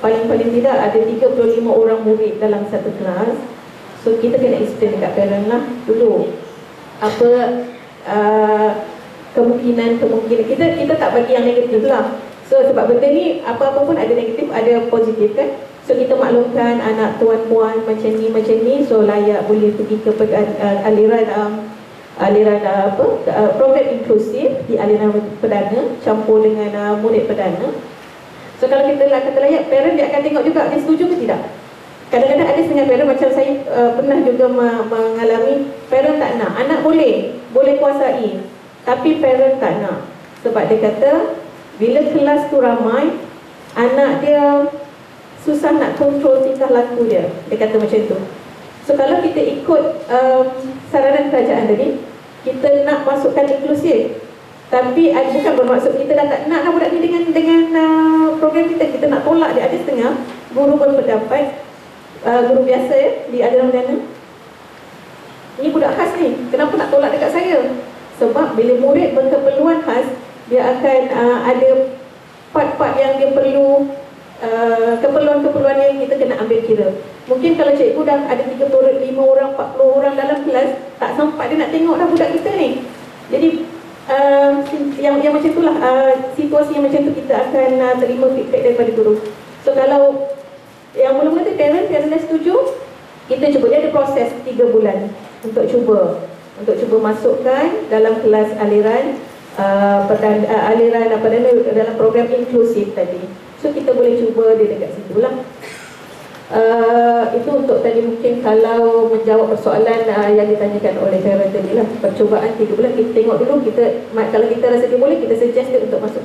paling tidak ada 35 orang murid dalam satu kelas. So kita kena explain dekat parent lah dulu apa kemungkinan kita tak bagi yang negatif lah. So sebab benda ni apa-apa pun ada negatif, ada positif kan. So kita maklumkan anak tuan-puan macam ni, so layak boleh pergi ke aliran program inklusif di aliran perdana campur dengan murid perdana. So kalau kita kata layak, parent dia akan tengok juga dia setuju ke tidak. Kadang-kadang ada setengah parent macam saya pernah juga mengalami, parent tak nak, anak boleh kuasai, tapi parent tak nak. Sebab dia kata bila kelas tu ramai, anak dia susah nak kontrol tingkah laku dia. Dia kata macam tu. So kalau kita ikut saranan kerajaan tadi, kita nak masukkan inklusif, tapi bukan bermaksud kita dah tak nak budak ni dengan program kita nak tolak dia. Ada setengah guru berpendapat, guru biasa di aliran perdana, ni budak khas ni, kenapa nak tolak dekat saya? Sebab bila murid berkeperluan khas, dia akan ada part-part yang dia perlu, keperluan-keperluan yang kita kena ambil kira. Mungkin kalau cikgu dah ada 35 orang, 40 orang dalam kelas, tak sempat dia nak tengok dah budak kita ni. Jadi yang macam itulah situasi yang macam tu kita akan terima feedback daripada guru. So kalau yang mula-mula tu parent dah setuju, kita cuba, dia ada proses 3 bulan untuk cuba masukkan dalam kelas aliran dalam program inklusif tadi. So kita boleh cuba dia dekat situ lah. Itu untuk tadi mungkin kalau menjawab persoalan yang ditanyakan oleh parent tadi lah. Percubaan 3 bulan, kita tengok dulu, kalau kita rasa dia boleh, kita suggest dia untuk masuk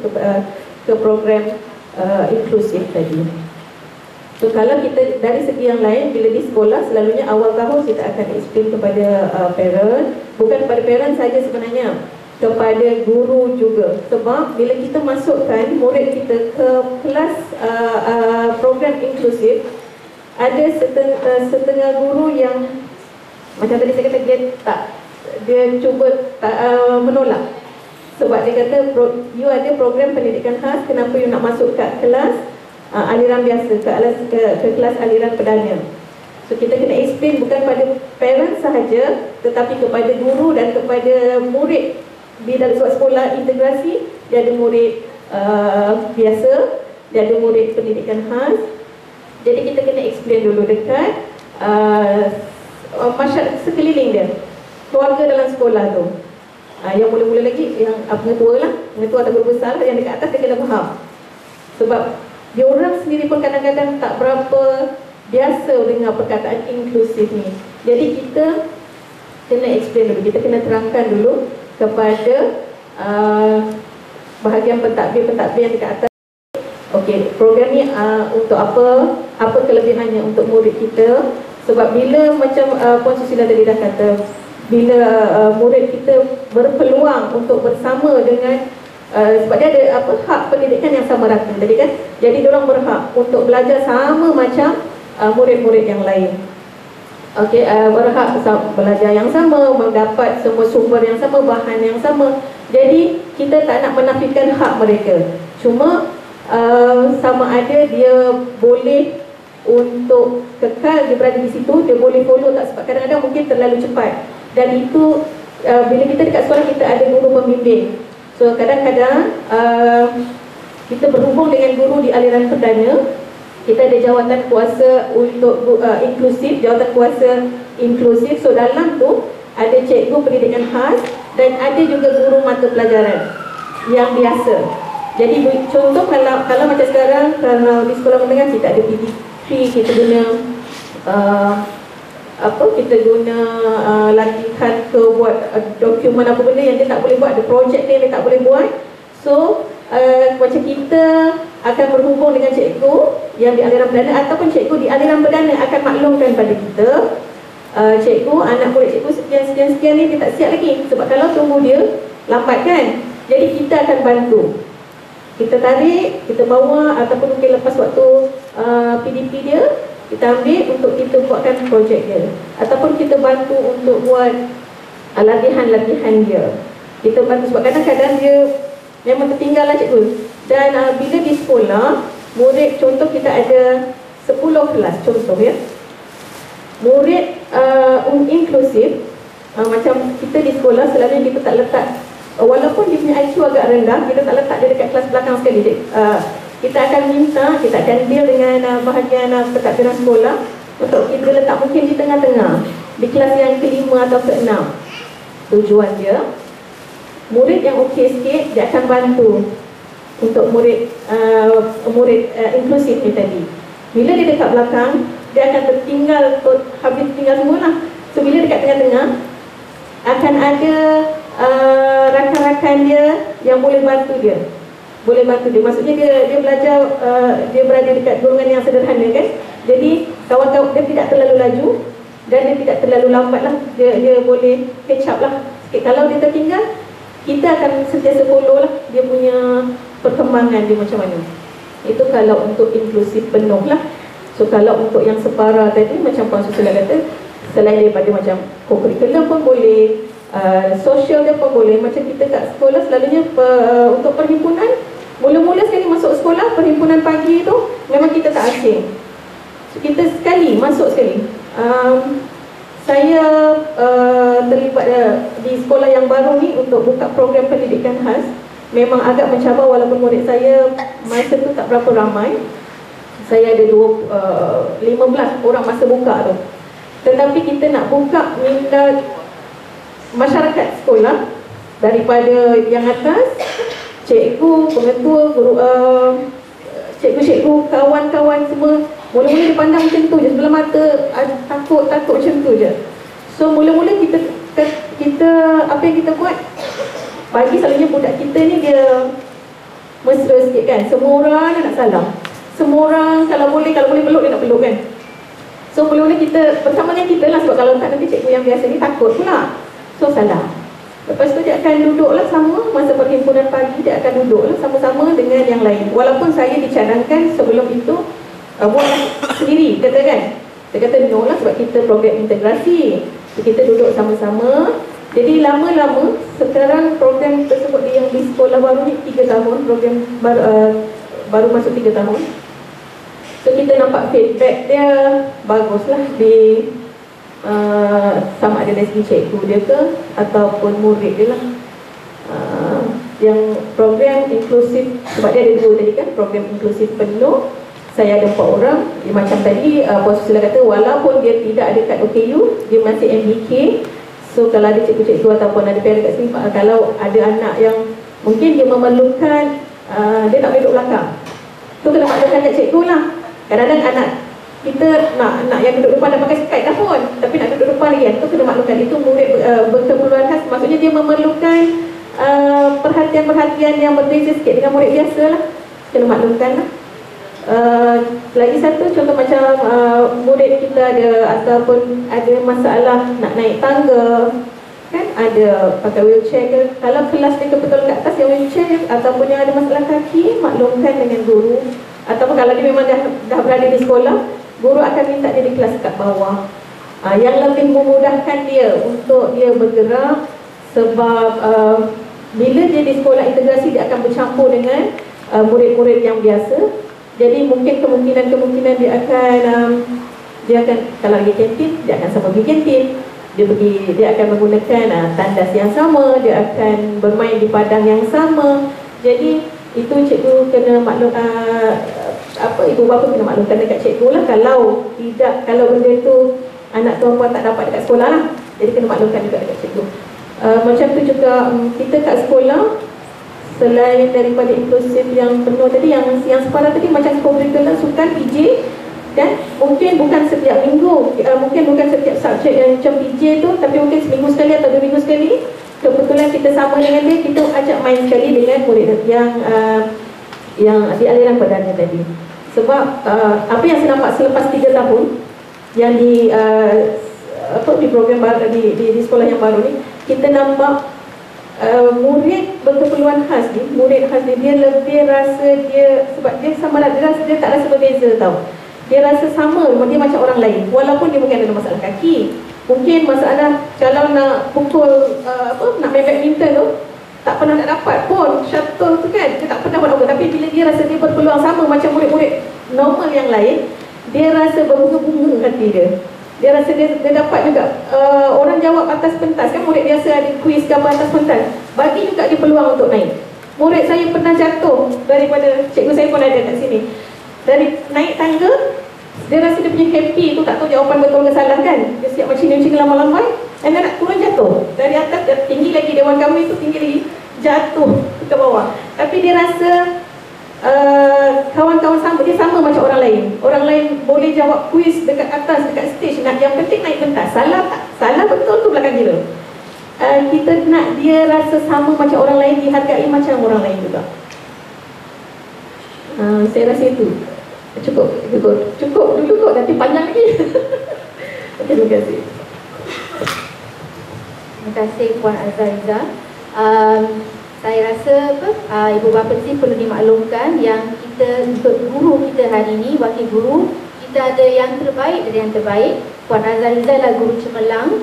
ke program inklusif tadi. So kalau kita dari segi yang lain, bila di sekolah selalunya awal tahun kita akan explain kepada parent, bukan kepada parent saja sebenarnya, kepada guru juga. Sebab bila kita masukkan murid kita ke kelas program inklusif, ada setengah guru yang macam tadi saya kata, dia cuba menolak. Sebab dia kata, you ada program pendidikan khas, kenapa you nak masuk kat kelas aliran biasa, ke kelas aliran perdana? So kita kena explain bukan pada parent sahaja, tetapi kepada guru dan kepada murid. Di dalam sekolah integrasi, dia ada murid biasa, dia ada murid pendidikan khas. Jadi kita kena explain dulu dekat masyarakat sekeliling dia, keluarga dalam sekolah tu. Yang mula-mula lagi, yang pengetua atau guru besar lah, yang dekat atas dia kena faham. Sebab dia orang sendiri pun kadang-kadang tak berapa biasa dengan perkataan inklusif ni. Jadi kita kena explain dulu, kita kena terangkan dulu kepada bahagian pentadbir yang dekat atas. Okey, program ni untuk apa kelebihannya untuk murid kita, Sebab bila macam Puan Susila tadi dah kata, bila murid kita berpeluang untuk bersama dengan sebab dia ada hak pendidikan yang sama rata tadi kan. Jadi diorang berhak untuk belajar sama macam murid-murid yang lain. Okey, berhak belajar yang sama, mendapat semua sumber yang sama, bahan yang sama. Jadi kita tak nak menafikan hak mereka. Cuma sama ada dia boleh untuk kekal dia berada di situ, dia boleh follow tak, sebab kadang-kadang mungkin terlalu cepat. Dan itu bila kita dekat sekolah kita ada guru pembimbing. So kadang-kadang kita berhubung dengan guru di aliran perdana. Kita ada jawatan kuasa untuk inklusif, jawatan kuasa inklusif. So dalam tu ada cikgu pendidikan khas dan ada juga guru mata pelajaran yang biasa. Jadi contoh kalau macam sekarang, kalau di sekolah menengah kita ada PD3, kita guna kita guna latihan ke buat dokumen apa benda yang dia tak boleh buat, ada projek dia tak boleh buat. So macam kita akan berhubung dengan cikgu yang di aliran perdana ataupun cikgu di aliran perdana akan maklumkan pada kita, cikgu, anak murid cikgu sekian ni dia tak siap lagi. Sebab kalau tunggu dia lambat kan. Jadi kita akan bantu. Kita tarik, kita bawa, ataupun mungkin lepas waktu PDP dia kita ambil untuk kita buatkan projek dia, ataupun kita bantu untuk buat latihan-latihan dia. Kita bantu sebab kadang-kadang dia memang tertinggal lah cikgu. Dan bila di sekolah, murid, contoh kita ada 10 kelas contoh ya, murid inklusif, macam kita di sekolah selalunya kita tak letak, walaupun dia punya IQ agak rendah, kita tak letak dia dekat kelas belakang sekali. Kita akan minta, kita akan deal dengan bahagian pentadbiran sekolah untuk kita letak mungkin di tengah-tengah, di kelas yang ke-5 atau ke-6. Tujuan dia, murid yang okey sikit, dia akan bantu untuk murid inklusif ni tadi. Bila dia dekat belakang, dia akan tertinggal, habis tinggal semualah. So bila dekat tengah-tengah, akan ada rakan-rakan dia yang boleh bantu dia. Maksudnya dia belajar, dia berada dekat golongan yang sederhana kan. Jadi kawan-kawan dia tidak terlalu laju dan dia tidak terlalu lambat lah. Dia boleh catch up lah sikit. Kalau dia tertinggal, kita akan sentiasa follow lah dia punya perkembangan dia macam mana. Itu kalau untuk inklusif penuh lah. So kalau untuk yang separa tadi, macam Puan Susila kata, selain daripada macam co-curriculum pun boleh, sosial dia pun boleh. Macam kita kat sekolah selalunya untuk perhimpunan, mula-mula sekali masuk sekolah, perhimpunan pagi tu memang kita tak asing. So, kita masuk sekali. Saya terlibat di sekolah yang baru ni untuk buka program pendidikan khas. Memang agak mencabar walaupun murid saya masa tu tak berapa ramai. Saya ada 15 orang masa buka tu. Tetapi kita nak buka minat masyarakat sekolah daripada yang atas, cikgu, pengetua, guru, cikgu-cikgu, kawan-kawan semua. Mula-mula dia pandang macam tu je, sebelah mata takut macam tu je. So mula-mula kita apa yang kita buat, pagi selalunya budak kita ni dia mesra sikit kan. Semua orang dia nak salam, semua orang kalau boleh peluk dia nak peluk kan. So mula-mula kita bersama dengan kita lah, sebab kalau tak nanti cikgu yang biasa ni takut pula. So salam. Lepas tu dia akan duduklah sama, masa perhimpunan pagi dia akan duduklah sama-sama dengan yang lain. Walaupun saya dicadangkan sebelum itu buatlah sendiri, kata kan. Dia kata no lah sebab kita program integrasi. So, kita duduk sama-sama. Jadi lama-lama sekarang program tersebut yang di sekolah baru ni 3 tahun, program baru masuk 3 tahun. So kita nampak feedback dia baguslah di sama ada dari segi cikgu dia ke ataupun murid dia lah. Yang program inklusif, sebab dia ada 2 tadi kan, program inklusif penuh. Saya ada 4 orang. Macam tadi Puan Susila kata, walaupun dia tidak ada kad OKU, dia masih MBK. So kalau ada cikgu-cikgu ataupun ada parent kat sini, kalau ada anak yang mungkin dia memerlukan, dia tak boleh duduk belakang, tu kena maklumkan kat cikgu lah. Kadang-kadang anak kita nak yang duduk depan dah pakai Skype dah pun, tapi nak duduk depan lagi, tu kena maklumkan. Itu murid berkeperluan khas, maksudnya dia memerlukan perhatian-perhatian yang berbeza sikit dengan murid biasa lah. Kena maklumkan lah. Lagi satu contoh macam murid kita ada ataupun ada masalah nak naik tangga, kan ada pakai wheelchair ke, kalau kelas dia kebetulan kat atas yang wheelchair ataupun yang ada masalah kaki, maklumkan dengan guru. Ataupun kalau dia memang dah berada di sekolah, guru akan minta dia di kelas kat bawah, yang lebih memudahkan dia untuk dia bergerak. Sebab bila dia di sekolah integrasi, dia akan bercampur dengan murid-murid yang biasa. Jadi mungkin kemungkinan dia akan kalau pergi kantin, dia akan sama pergi kantin. Dia akan menggunakan tandas yang sama, dia akan bermain di padang yang sama. Jadi itu cikgu kena maklum, ibu bapa kena maklumkan dekat cikgu lah. Kalau benda tu anak tuan puan tak dapat dekat sekolah lah, jadi kena maklumkan juga dekat cikgu. Macam tu juga kita kat sekolah, selain daripada inklusif yang penuh tadi, yang separah tadi macam co-curricular, sukan, PJ, dan mungkin bukan setiap minggu, mungkin bukan setiap subjek yang macam PJ tu, tapi mungkin seminggu sekali atau 2 minggu sekali, kebetulan kita sama dengan dia, kita ajak main sekali dengan murid yang di aliran perdana tadi. Sebab apa yang saya nampak selepas 3 tahun yang di program baru di sekolah yang baru ni, kita nampak murid berkeperluan khas ni, dia lebih rasa sebab dia sama lah, dia tak rasa berbeza tau. Dia rasa sama, dia macam orang lain, walaupun dia mungkin ada masalah kaki, mungkin masalah kalau nak pukul nak main badminton tu tak pernah nak dapat pun shuttle tu kan, dia tak pernah buat apa. Tapi bila dia rasa dia berpeluang sama macam murid-murid normal yang lain, dia rasa berbunga-bunga hati dia. Dia rasa dia dapat juga orang jawab atas pentas, kan murid biasa ada kuis ke apa atas pentas, bagi juga dia peluang untuk naik. Murid saya pernah jatuh daripada, cikgu saya pun ada kat sini, dari naik tangga, dia rasa dia punya happy tu, tak tahu jawapan betul ke salah kan, dia siap macam-macam lama-lama, dan dia nak turun jatuh dari atas, tinggi lagi, dewan kami tu tinggi lagi, jatuh ke bawah. Tapi dia rasa kawan-kawan sama, dia sama macam orang lain. Orang lain boleh jawab kuis dekat atas, dekat stage, yang penting naik pentas. Salah tak? Salah betul tu belakang gila. Kita nak dia rasa sama macam orang lain, dihargai macam orang lain juga. Saya rasa itu cukup dulu kot, nanti panjang lagi. Terima kasih. Terima kasih Puan Azariza. Saya rasa ibu bapa sih perlu dimaklumkan yang kita, untuk guru kita hari ini, wakil guru kita ada yang terbaik, ada yang terbaik. Puan Azariza adalah guru cemerlang.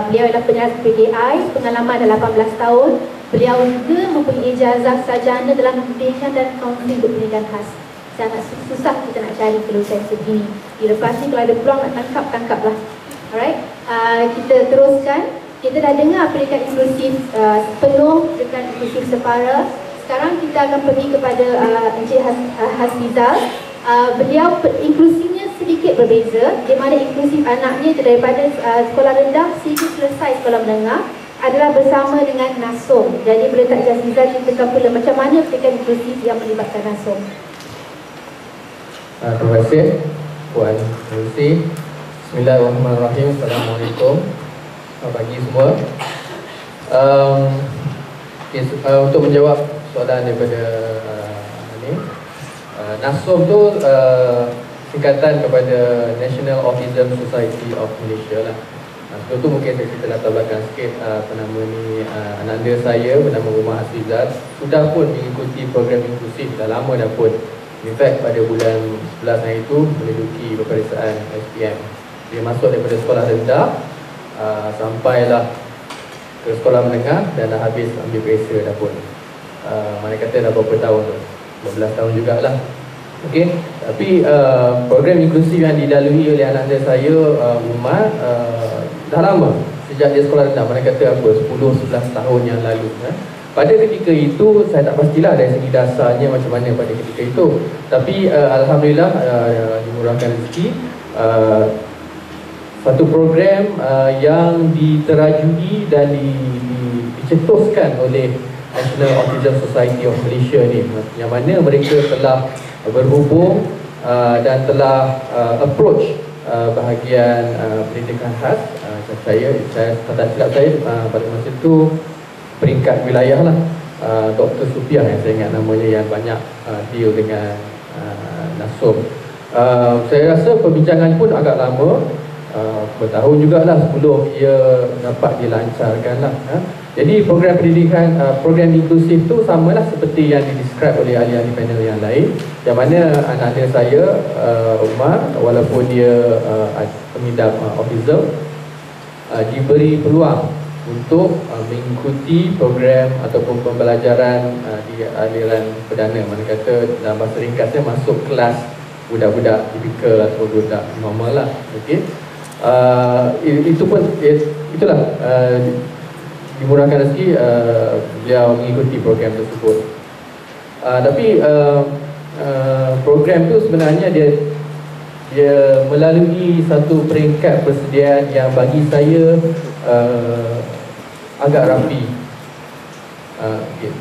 Beliau adalah penyias PDI, pengalaman dah 18 tahun. Beliau juga mempunyai ijazah sarjana dalam pendidikan dan kaunseling berpendidikan khas. Sangat susah kita nak cari kelulusan sebegini. Lepas ni kalau ada peluang nak tangkaplah. Alright, kita teruskan. Kita dah dengar pendidikan inklusif penuh dengan inklusif separa. Sekarang kita akan pergi kepada Encik Hasbizal. Beliau inklusinya sedikit berbeza, di mana inklusif anaknya daripada sekolah rendah sehingga selesai sekolah menengah adalah bersama dengan NASOM. Jadi boleh tak Hasbizal ceritakan pula macam mana pendidikan inklusif yang melibatkan NASOM? Terima kasih Puan Lucy. Bismillahirrahmanirrahim. Assalamualaikum. Selamat pagi semua. Untuk menjawab soalan daripada NASOM tu singkatan kepada National Autism Society of Malaysia lah. Sebelum tu mungkin saya cerita latar belakang sikit. Ananda saya bernama Umar Hasbizal sudah pun mengikuti program inklusif dah lama dah pun. In fact pada bulan 11 hari itu menduduki peperiksaan SPM. Dia masuk daripada sekolah rendah sampailah ke sekolah menengah dan dah habis ambil periksa dah pun. Mana kata dah berapa tahun tu, 12 tahun jugalah. Okey, tapi program inklusif yang dilalui oleh anak saya Umar dah lama, sejak dia sekolah rendah, mana kata apa 10-11 tahun yang lalu. Pada ketika itu saya tak pastilah dari segi dasarnya macam mana pada ketika itu, tapi alhamdulillah dimurahkan rezeki. Satu program yang diterajui dan dicetuskan oleh National Autism Society of Malaysia ni, yang mana mereka telah berhubung dan telah approach bahagian pendidikan khas. Saya tak silap saya pada masa itu peringkat wilayah lah, Dr. Supiah yang saya ingat namanya, yang banyak deal dengan NASUM. Saya rasa perbincangan pun agak lama, bertahun jugalah sebelum ia dapat dilancarkan lah. Jadi program pendidikan, program inklusif tu samalah seperti yang didescribe oleh ahli-ahli panel yang lain, yang mana anak-anak saya, Umar, walaupun dia pengidap autism, diberi peluang untuk mengikuti program ataupun pembelajaran di aliran perdana. Mana kata dalam bahasa ringkasnya masuk kelas budak-budak tipikal atau budak normal lah. Okay. Itu pun itulah dimurahkan rezeki, beliau mengikuti program tersebut. Tapi program tu sebenarnya dia melalui satu peringkat persediaan yang bagi saya agak rapi. Okay.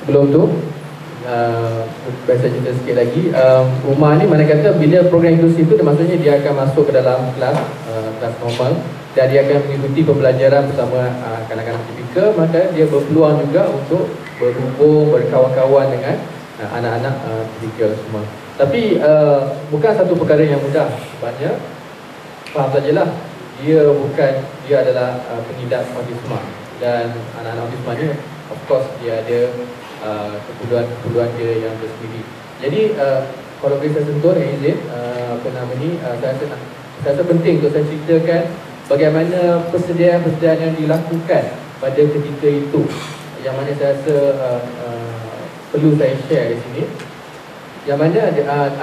Sebelum tu biasa cerita sikit lagi, Umar ni mana kata bila program inklusif tu maksudnya dia akan masuk ke dalam kelas normal dan dia akan mengikuti pembelajaran bersama kanak-kanak tipikal, maka dia berpeluang juga untuk berhubung, berkawan-kawan dengan anak-anak tipikal semua. Tapi bukan satu perkara yang mudah. Sebabnya faham sajalah, dia adalah pengidap autisma, dan anak-anak autisma ni of course dia ada keperluan dia yang tersendiri. Jadi kalau boleh saya sentuh izin, saya rasa penting untuk saya ceritakan bagaimana persediaan-persediaan yang dilakukan pada ketika itu, yang mana saya rasa perlu saya share di sini. Yang mana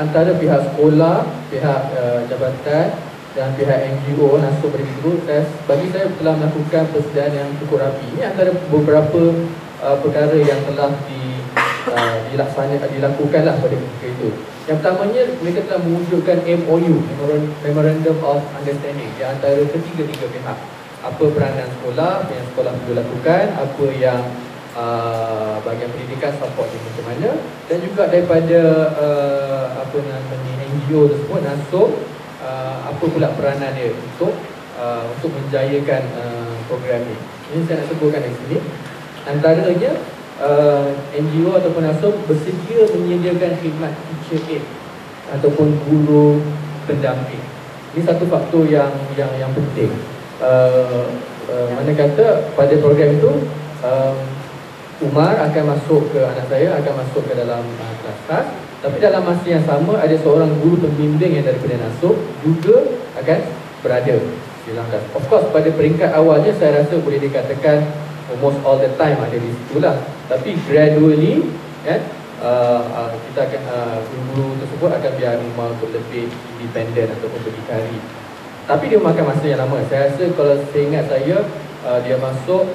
antara pihak sekolah, pihak jabatan dan pihak NGO, NASUM begitu, bagi saya telah melakukan persediaan yang cukup rapi. Ini antara beberapa perkara yang telah dilakukanlah pada ketika itu. Yang pertamanya, mereka telah mewujudkan MOU, Memorandum of Understanding, di antara ketiga-tiga pihak. Apa peranan sekolah yang sekolah perlu lakukan, apa yang bahagian pendidikan support dia macam mana, dan juga daripada NGO tersebut, NASUM, apa pula peranan dia untuk menjayakan program ini. Ini saya nak sebutkan di sini. Antaranya NGO ataupun NASUM bersedia menyediakan khidmat teacher aid ataupun guru pendamping. Ini satu faktor yang penting. Mana kata pada program itu Umar akan masuk ke, anak saya akan masuk ke dalam kelas khas, tapi dalam masa yang sama ada seorang guru pembimbing yang daripada NASUM juga akan berada di dalam kelas. Of course pada peringkat awalnya saya rasa boleh dikatakan almost all the time ada di situ lah. Tapi gradually kan, kita akan guru tersebut akan biar Umar untuk lebih independen ataupun berdikari. Tapi dia memakan masa yang lama. Saya rasa kalau saya ingat saya, dia masuk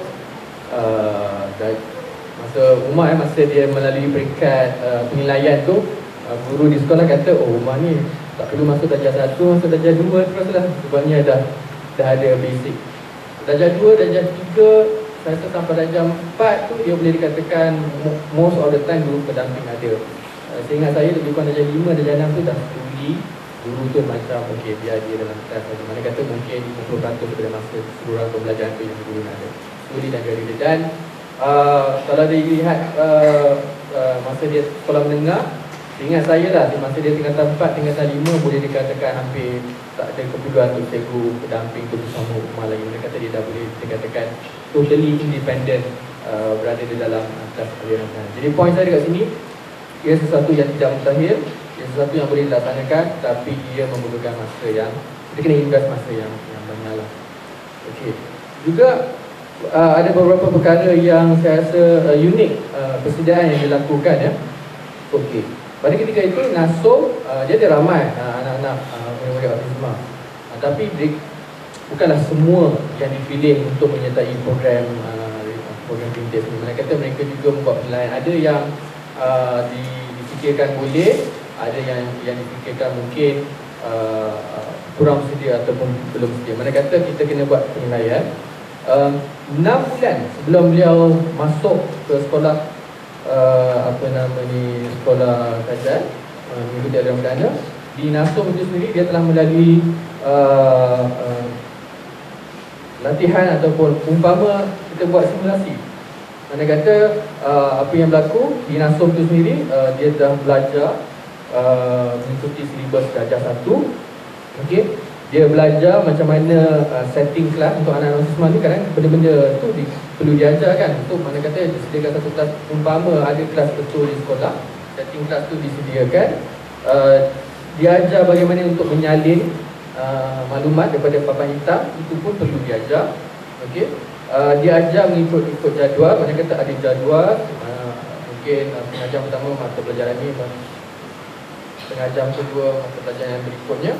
masa Umar masa dia melalui peringkat penilaian tu, guru di sekolah kata, oh Umar ni tak perlu masuk darjah 1, masuk darjah 2 terus lah, sebabnya dah ada basic. Darjah 2, darjah 3, saya rasa sampai darjah 4 tu dia boleh dikatakan most of the time guru pendamping ada. Saya ingat saya lebih kurang darjah 5, darjah 6 tu dah studi. Guru tu macam okey, biar dia dalam kelas saja. Mana kata mungkin 50% daripada masa seluruh pembelajaran tu yang guru ada. Studi dan graduate. Dan kalau dilihat masa dia sekolah menengah, ingat saya lah, di masa dia tingkatan 4, tingkatan 5 boleh dikatakan hampir tak ada keperluan untuk cikgu pendamping tu bersama Umar lagi. Mereka kata dia dah boleh dikatakan totally independent, berada di dalam kelas aliran. Jadi poin saya dekat sini, ia sesuatu yang tidak mustahil, ia sesuatu yang boleh dilaksanakan, tapi ia memerlukan masa yang, kita kena invest masa yang banyak lah. Okey. Juga ada beberapa perkara yang saya rasa unik persediaan yang dilakukan ya. Okey. Pada ketika itu NASUM dia ada ramai anak-anak murid autisma. Tapi bukanlah semua yang dipilih untuk menyertai program perintis ini. Mereka kata mereka juga membuat penilaian. Ada yang difikirkan boleh, ada yang difikirkan mungkin kurang sedia ataupun belum sedia. Mereka kata kita kena buat penilaian 6 bulan sebelum beliau masuk ke sekolah sekolah kajian mengikuti aliran perdana di NASUM itu sendiri. Dia telah melalui latihan ataupun umpama kita buat simulasi. Mana kata apa yang berlaku di NASUM itu sendiri, dia dah belajar mengikuti silibus darjah 1. Okey, dia belajar macam mana setting kelas untuk anak-anak autisma ni. Kadang benda-benda tu perlu diajarkan. Untuk mana kata disediakan satu kelas, umpama ada kelas betul di sekolah, setting kelas tu disediakan, diajar bagaimana untuk menyalin maklumat daripada papan hitam, itu pun perlu diajar. Okey, diajar mengikut jadual. Mana kata ada jadual, mungkin pengajar pertama mata pelajaran ni, setengah jam kedua mata pelajaran yang berikutnya.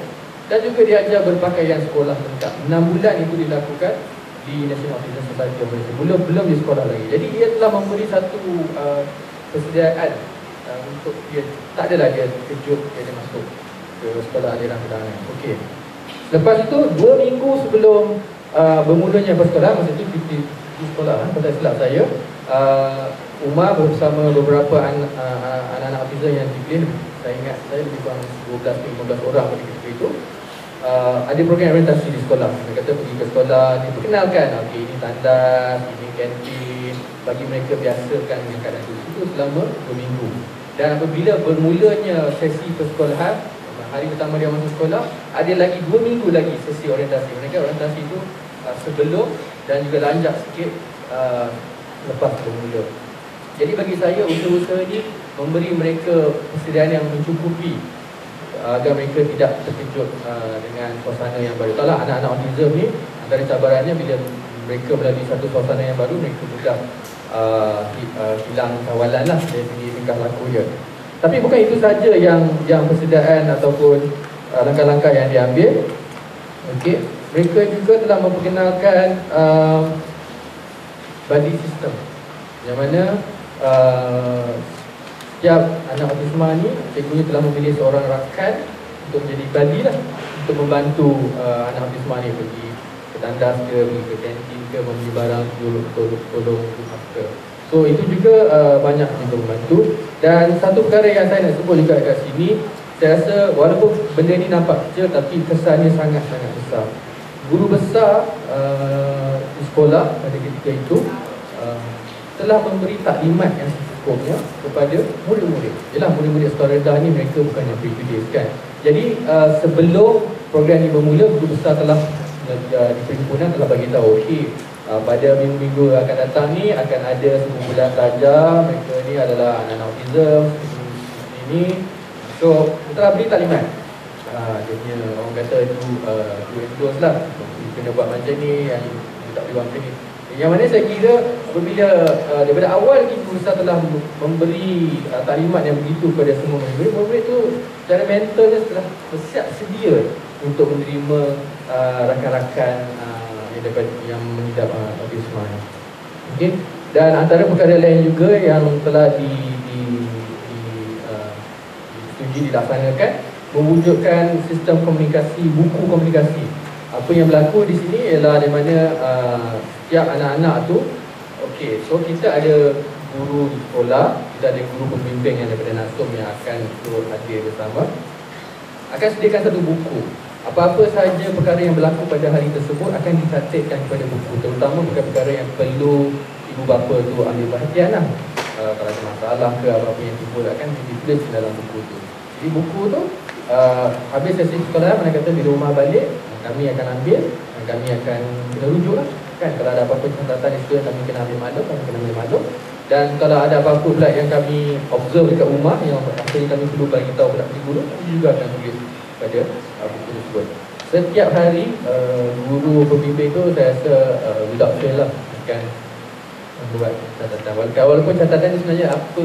Dan juga diajar berpakaian sekolah lengkap. 6 bulan itu dilakukan di National Autism Society of Malaysia. Belum di sekolah lagi. Jadi dia telah memberi satu persediaan untuk dia. Tak adalah dia kejut dia masuk ke sekolah aliran kedangan. Okey. Lepas itu 2 minggu sebelum bermulanya persekolahan, masa itu di sekolah, pada silap saya, Umar bersama beberapa anak-anak autism yang dipilih, saya ingat saya lebih kurang 12-15 orang pada ketika itu, ada program orientasi di sekolah. Mereka kata pergi ke sekolah, diperkenalkan, okey, ini tandas, ini kantin, bagi mereka biasakan dengan keadaan itu selama 2 minggu. Dan apabila bermulanya sesi persekolahan, hari pertama dia masuk sekolah, ada lagi 2 minggu lagi sesi orientasi. Mereka orientasi itu sebelum dan juga lanjak sikit lepas bermula. Jadi bagi saya, usaha-usaha ini memberi mereka persediaan yang mencukupi agar mereka tidak terkejut dengan suasana yang baru. Taklah anak-anak autism ni, antara cabarannya bila mereka melalui satu suasana yang baru, mereka mudah hilang kawalan lah dari segi tingkah laku dia. Tapi bukan itu saja yang persediaan ataupun langkah-langkah yang diambil. Okey, mereka juga telah memperkenalkan buddy system, yang mana setiap anak autisma ni, cikgunya telah memilih seorang rakan untuk menjadi buddy lah, untuk membantu anak autisma ni pergi ke tandas ke, pergi ke kantin ke, membeli barang, tolong apa. So itu juga banyak juga membantu. Dan satu perkara yang saya nak sebut juga kat sini, saya rasa walaupun benda ni nampak kecil, tapi kesannya sangat-sangat besar. Guru besar di sekolah pada ketika itu telah memberi taklimat yang secukupnya kepada murid-murid. Yalah, murid-murid sekolah rendah ni mereka bukannya prejudice kan. Jadi sebelum program ini bermula, guru besar telah di perhimpunan telah bagi tahu, okey, pada minggu-minggu akan datang ni akan ada sekumpulan pelajar, mereka ni adalah anak-anak autism ini. So telah beri taklimat. Dia punya orang kata itu endorse lah, kena buat macam ni, yang tak boleh buat macam ni. Yang mana saya kira apabila daripada awal lagi guru besar telah memberi taklimat yang begitu kepada semua murid-murid tu, secara mental dia telah bersiap sedia untuk menerima rakan-rakan yang mengidap autisma. Okay? Dan antara perkara lain juga yang telah disetujui dilaksanakan, mewujudkan sistem komunikasi, buku komunikasi. Apa yang berlaku di sini ialah di mana setiap anak-anak tu, okey, so kita ada guru di sekolah, kita ada guru pembimbing yang daripada NASUM yang akan turut hadir bersama, akan sediakan satu buku. Apa-apa sahaja perkara yang berlaku pada hari tersebut akan dicatatkan kepada buku, terutama perkara-perkara yang perlu ibu bapa tu ambil perhatian lah. Kalau ada masalah ke apa-apa yang timbul akan ditulis dalam buku tu. Jadi buku tu habis sesi sekolah, mana kata bila rumah balik kami akan ambil dan kami akan kena rujuk lah kan. Kalau ada apa-apa catatan di situ kami kena ambil maklum, kami kena ambil maklum. Dan kalau ada apa-apa pula yang kami observe dekat rumah yang akhirnya kami perlu bagi tahu kepada guru, kami juga akan tulis pada buku tersebut. Setiap hari guru pembimbing tu saya rasa without fail lah akan membuat catatan. Walaupun catatan ni sebenarnya apa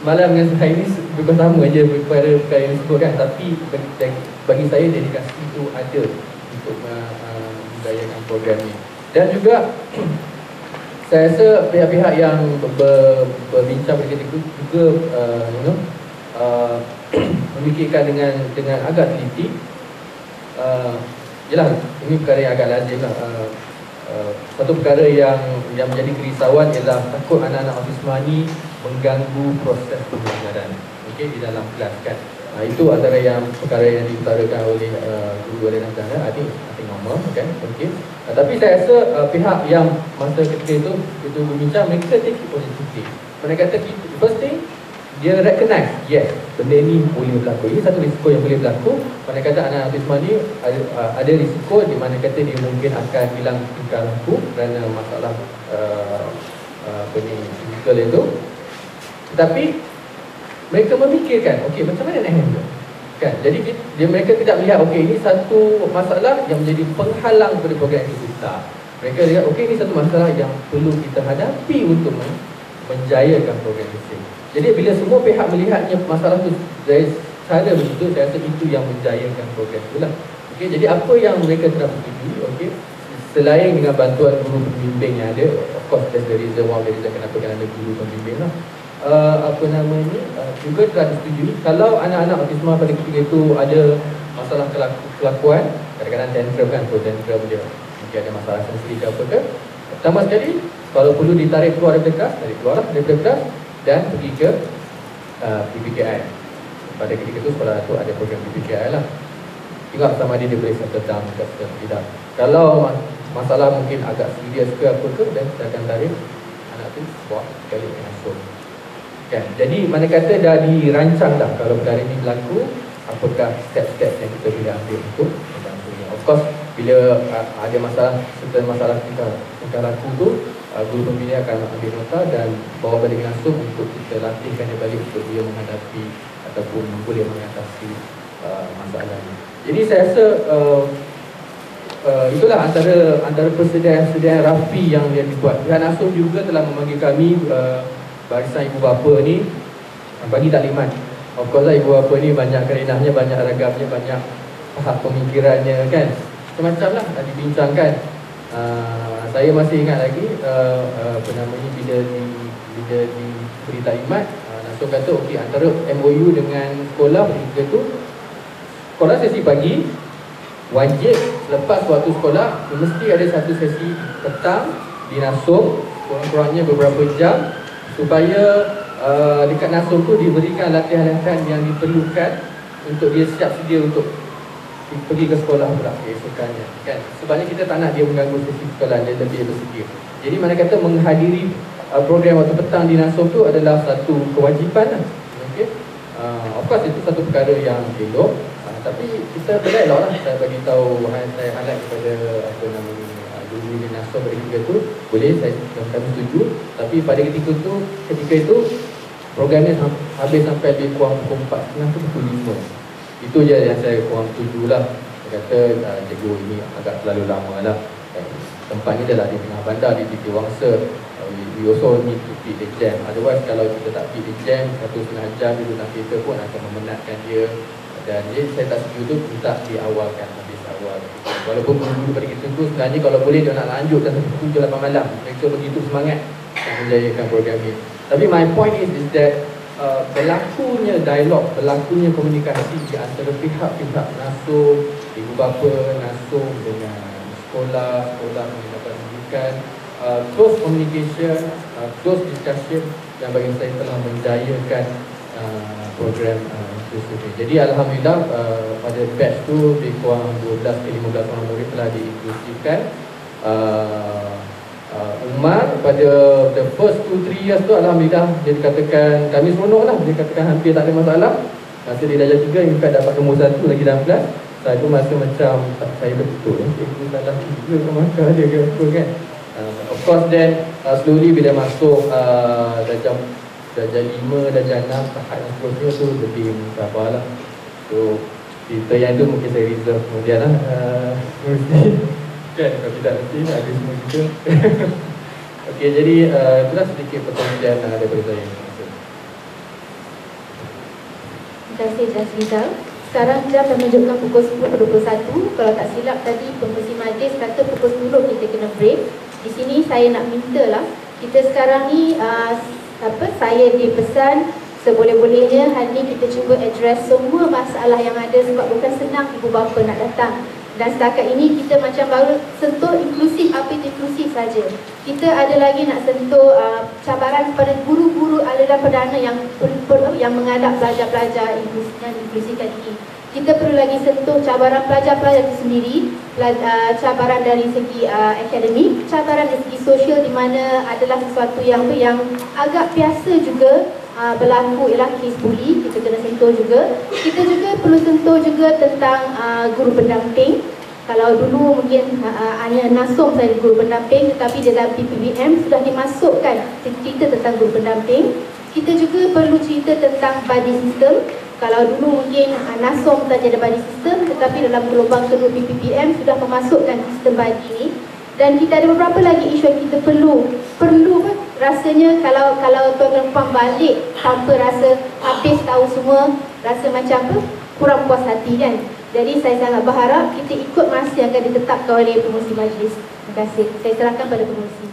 semalam dengan hari ni bukan sama je perkara yang disebut kan, tapi bagi saya dedikasi itu ada untuk menjayakan program ni. Dan juga saya rasa pihak-pihak yang berbincang pada ketika itu juga memikirkan dengan agak teliti. Yalah, ini perkara yang agak lazim lah. Satu perkara yang menjadi kerisauan ialah takut anak-anak autisma ni mengganggu proses pembelajaran, okey, di dalam kelas kan. Itu antara yang perkara yang diutarakan oleh guru aliran sana. I think normal kan, okey. Tapi saya rasa pihak yang masa ketika itu berbincang, mereka take it positively. Mereka kata first thing, dia recognize, yes, benda ni boleh berlaku. Ini satu risiko yang boleh berlaku. Mana kata anak autisma ni ada risiko di mana kata dia mungkin akan hilang tingkah laku kerana masalah physical itu. Tetapi mereka memikirkan, okey, macam mana nak handle? Kan? Jadi mereka tidak melihat, okey, ini satu masalah yang menjadi penghalang kepada program itu kita. Mereka lihat, okey, ini satu masalah yang perlu kita hadapi untuk menjayakan program itu. Jadi bila semua pihak melihatnya masalah itu dari cara begitu, saya rasa itu yang menjayakan program itulah. Okey, jadi apa yang mereka telah setujui, okey, selain dengan bantuan guru pembimbing yang ada, of course that's the reason why kenapa kan ada guru pembimbing lah. Juga telah disetujui kalau anak-anak autisma pada ketika itu ada masalah kelakuan, kadang-kadang tantrum kan, tantrum dia mungkin ada masalah sendiri ke apa ke, pertama sekali kalau perlu ditarik keluar daripada kelas, tarik keluar daripada kelas dan pergi ke PPKI. Pada ketika itu sekolah itu ada program PPKI lah. Tengok sama dia boleh settle down ke tidak. Kalau masalah mungkin agak serius ke apa ke, dan kita akan tarik anak tu bawa sekali ke asuh. Kan? Jadi mana kata dah dirancang dah kalau perkara ini berlaku, apakah step-step yang kita boleh ambil untuk membantunya. Of course, bila ada masalah, serta masalah tingkah laku tu, guru pembina akan ambil nota dan bawa balik langsung untuk kita latihkan dia balik untuk dia menghadapi ataupun boleh mengatasi masalah ini. Jadi saya rasa itulah antara persediaan rapi yang dia dibuat. Pihak NASUM juga telah memanggil kami, barisan ibu bapa ni, bagi taklimat. Of course lah, ibu bapa ni banyak kerenahnya, banyak ragamnya, banyak tahap pemikirannya kan. Macam-macam lah dah dibincangkan. Saya masih ingat lagi bila diberi taklimat, NASUM kata okey, antara MOU dengan sekolah ketika tu, sekolah sesi pagi wajib selepas waktu sekolah mesti ada satu sesi petang di NASUM, kurang-kurangnya beberapa jam, supaya dekat NASUM tu diberikan latihan-latihan yang diperlukan untuk dia siap sedia untuk pergi ke sekolah pula keesokannya kan. Sebabnya kita tak nak dia mengganggu sesi sekolah, dia lebih bersedia. Jadi mana kata menghadiri program waktu petang di NASUM tu adalah satu kewajipan lah. Okay? Of course itu satu perkara yang elok, tapi kita berelok lah. Saya bagi tahu, saya highlight kepada guru di NASUM pada ketika tu, boleh, kami setuju. Tapi pada ketika itu programnya habis sampai lebih kurang pukul 4:30 tu pukul 5. Itu je yang saya kurang setuju lah. Saya kata cikgu ini agak terlalu lama lah. Tempat ni adalah di tengah bandar, di titik wangsa. We also need to beat the jam. Otherwise kalau kita tak beat the jam, 1.5 jam duduk dalam kereta pun akan memenatkan dia. Dan jadi saya tak setuju tu minta diawalkan habis awal. Walaupun guru-guru pada kita tu sebenarnya kalau boleh dia nak lanjut dan sampai 7-8 malam. Mereka begitu semangat untuk menjayakan program ini. Tapi my point is that berlakunya dialog, berlakunya komunikasi di antara pihak-pihak NASUM, ibu bapa NASUM dengan sekolah pendidikan pendidikan, close communication, close discussion yang bagi saya telah menjayakan program ini. Jadi alhamdulillah pada batch tu lebih kurang 12 ke 15 orang murid telah diinklusifkan. Umar pada the first 2-3 years tu alhamdulillah dia dikatakan kami seronok lah, dia katakan hampir tak ada masalah. Masa dia darjah 3 in fact dapat nombor 1 lagi dalam kelas. Saya tu masa macam saya betul cikgu salah juga ke maka dia ke apa kan. Of course then slowly bila masuk darjah 5, darjah 6, tahap yang seterusnya tu lebih sabar lah. So cerita yang tu mungkin saya reserve kemudian lah. Kan, kalau tidak nanti ada semua juga. Okey, jadi itulah sedikit perkongsian daripada saya. Terima kasih Jazlizal. Sekarang jam dah menunjukkan pukul 10.21. Kalau tak silap tadi Pembersih Majlis kata pukul 10 kita kena break. Di sini saya nak minta lah, kita sekarang ni saya dipesan seboleh-bolehnya hari ni kita cuba address semua masalah yang ada, sebab bukan senang ibu bapa nak datang. Dan setakat ini kita macam baru sentuh inklusif, apa itu inklusif saja. Kita ada lagi nak sentuh cabaran kepada guru-guru aliran perdana yang menghadap pelajar-pelajar inklusifkan ini. Kita perlu lagi sentuh cabaran pelajar-pelajar itu sendiri, cabaran dari segi akademik, cabaran dari segi sosial, di mana adalah sesuatu yang agak biasa juga berlaku ialah kes bully, kita kena sentuh juga. Kita juga perlu sentuh juga tentang guru pendamping. Kalau dulu mungkin hanya nasum saya guru pendamping, tetapi dalam PPBM sudah dimasukkan cerita tentang guru pendamping. Kita juga perlu cerita tentang buddy system. Kalau dulu mungkin nasum saja ada buddy system, tetapi dalam gelombang kedua PPBM sudah memasukkan sistem buddy ini. Dan kita ada beberapa lagi isu yang kita perlu rasanya kalau tuan-tuan puan balik tanpa rasa habis tahu semua, rasa macam apa, kurang puas hati kan. Jadi saya sangat berharap kita ikut masa yang akan ditetapkan oleh pengurusi majlis. Terima kasih. Saya serahkan pada pengurusi.